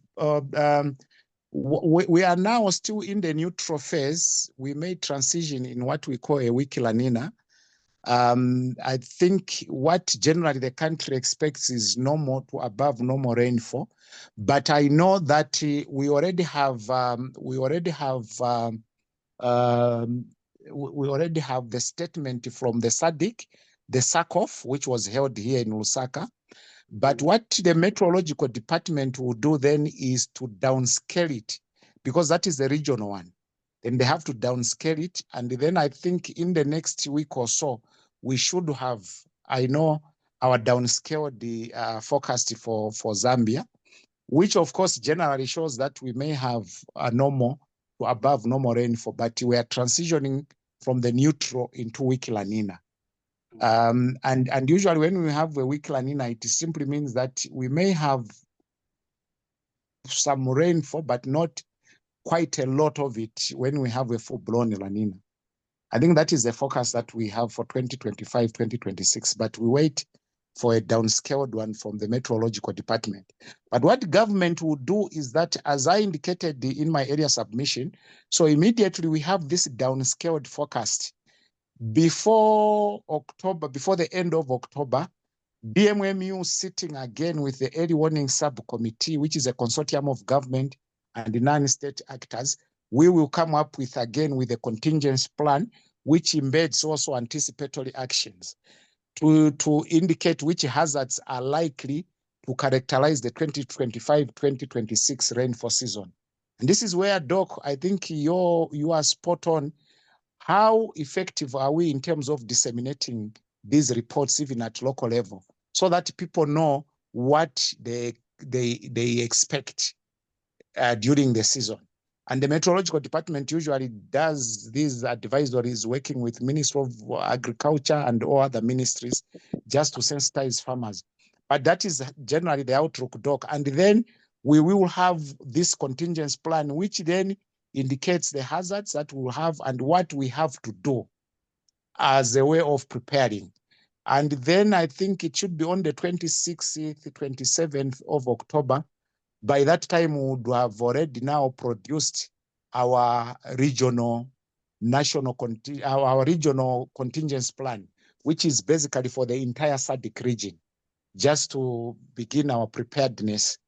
we are now still in the neutral phase. We may transition in what we call a weak La Nina. I think what generally the country expects is normal to above normal rainfall, but I know that we already have the statement from the SADC, the SACOF, which was held here in Lusaka. But what the meteorological department will do then is to downscale it, because that is the regional one. Then they have to downscale it. And then I think in the next week or so, we should have, I know, our downscaled forecast for Zambia, which of course generally shows that we may have a normal to above normal rainfall, but we are transitioning from the neutral into weak La Nina. And usually when we have a weak La Nina, it simply means that we may have some rainfall, but not quite a lot of it when we have a full-blown La Nina. I think that is the focus that we have for 2025, 2026, but we wait for a downscaled one from the meteorological department. But what government will do is that, as I indicated in my area submission, so immediately we have this downscaled forecast. Before October, before the end of October, DMMU sitting again with the early warning subcommittee, which is a consortium of government and non-state actors, we will come up with a contingency plan, which embeds also anticipatory actions to indicate which hazards are likely to characterize the 2025-2026 rainfall season. And this is where, Doc, I think you are spot on. How effective are we in terms of disseminating these reports even at local level, so that people know what the they expect during the season. And the meteorological department usually does these advisories working with Ministry of Agriculture and all other ministries just to sensitize farmers. But that is generally the outlook, Doc. And then we will have this contingency plan, which then indicates the hazards that we'll have and what we have to do as a way of preparing. And then I think it should be on the 26th, 27th of October. By that time, we would have already now produced our regional contingency plan, which is basically for the entire SADC region, just to begin our preparedness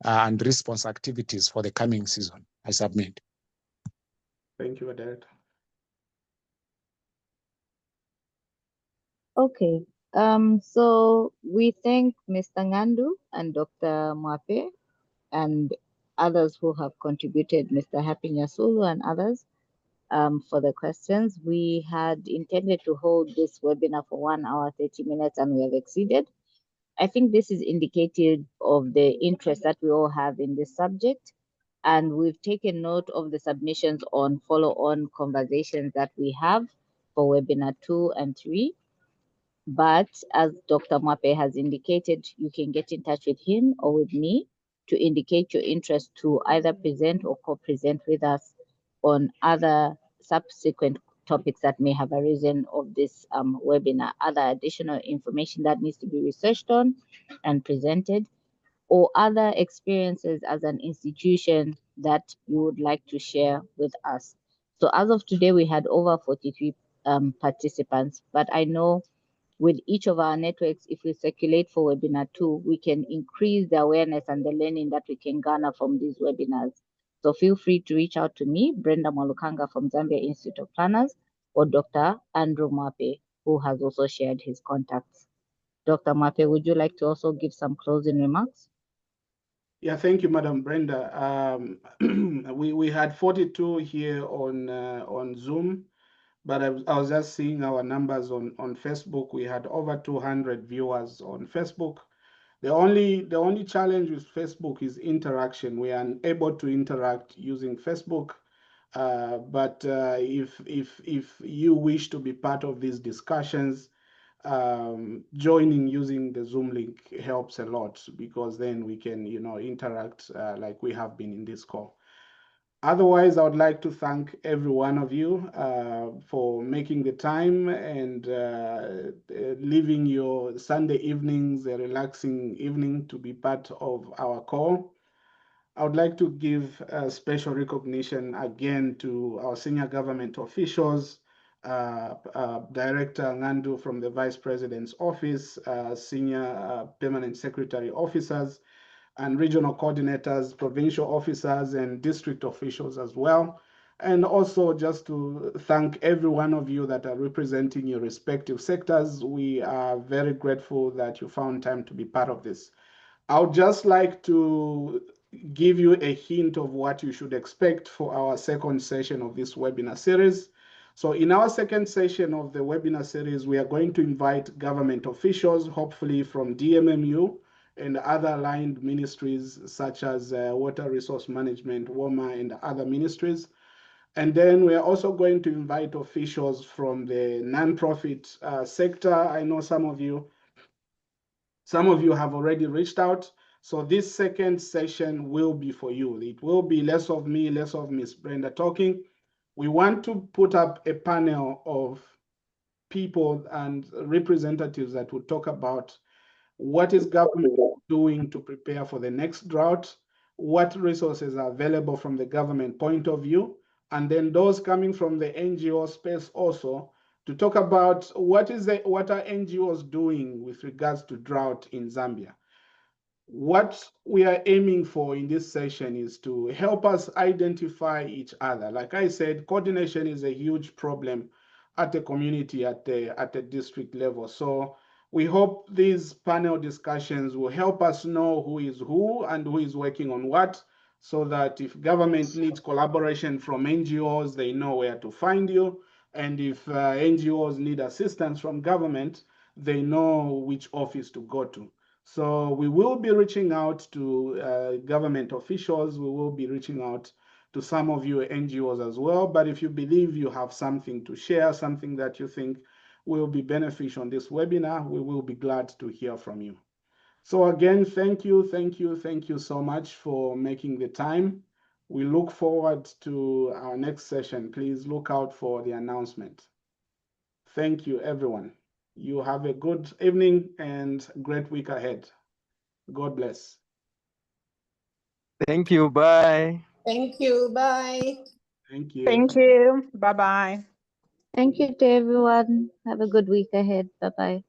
and response activities for the coming season. I submit. Thank you, Director. Okay. So we thank Mr. Ngandu and Dr. Mwape and others who have contributed, Mr. Happy Nyasulu and others, for the questions. We had intended to hold this webinar for 1 hour, 30 minutes, and we have exceeded. I think this is indicative of the interest that we all have in this subject. And we've taken note of the submissions on follow-on conversations that we have for webinar 2 and 3. But as Dr. Mwape has indicated, you can get in touch with him or with me to indicate your interest to either present or co-present with us on other subsequent topics that may have arisen of this webinar, other additional information that needs to be researched on and presented, or other experiences as an institution that you would like to share with us. So as of today, we had over 43 participants, but I know with each of our networks, if we circulate for webinar 2, we can increase the awareness and the learning that we can garner from these webinars. So feel free to reach out to me, Brenda Mwalukanga from Zambia Institute of Planners, or Dr. Andrew Mwape, who has also shared his contacts. Dr. Mwape, would you like to also give some closing remarks? Yeah, thank you, Madam Brenda. We had 42 here on Zoom, but I was just seeing our numbers on Facebook. We had over 200 viewers on Facebook. The only challenge with Facebook is interaction. We are unable to interact using Facebook. But if you wish to be part of these discussions, joining using the Zoom link helps a lot, because then we can interact like we have been in this call. Otherwise, I would like to thank every one of you for making the time and leaving your Sunday evenings, a relaxing evening, to be part of our call. I would like to give a special recognition again to our senior government officials, Director Ngandu from the Vice President's office, senior permanent secretary officers, and regional coordinators, provincial officers, and district officials as well. And also just to thank every one of you that are representing your respective sectors. We are very grateful that you found time to be part of this. I would just like to give you a hint of what you should expect for our second session of this webinar series. So in our second session of the webinar series, we are going to invite government officials, hopefully from DMMU and other aligned ministries such as Water Resource Management, WOMA, and other ministries. And then we are also going to invite officials from the nonprofit sector. I know some of you have already reached out. So this second session will be for you. It will be less of me, less of Miss Brenda talking. We want to put up a panel of people and representatives that will talk about what is government doing to prepare for the next drought, what resources are available from the government point of view, and then those coming from the NGO space also, to talk about what are NGOs doing with regards to drought in Zambia. What we are aiming for in this session is to help us identify each other. Like I said, coordination is a huge problem at the community, at the district level. So we hope these panel discussions will help us know who is who and who is working on what, so that if government needs collaboration from NGOs, they know where to find you. And if NGOs need assistance from government, they know which office to go to. So we will be reaching out to government officials. We will be reaching out to some of you NGOs as well. But if you believe you have something to share, something that you think will be beneficial on this webinar, we will be glad to hear from you. So again, thank you so much for making the time. We look forward to our next session. Please look out for the announcement. Thank you, everyone. You have a good evening and great week ahead. God bless. Thank you. Bye. Thank you. Bye. Thank you. Thank you. Bye-bye. Thank you to everyone. Have a good week ahead. Bye-bye.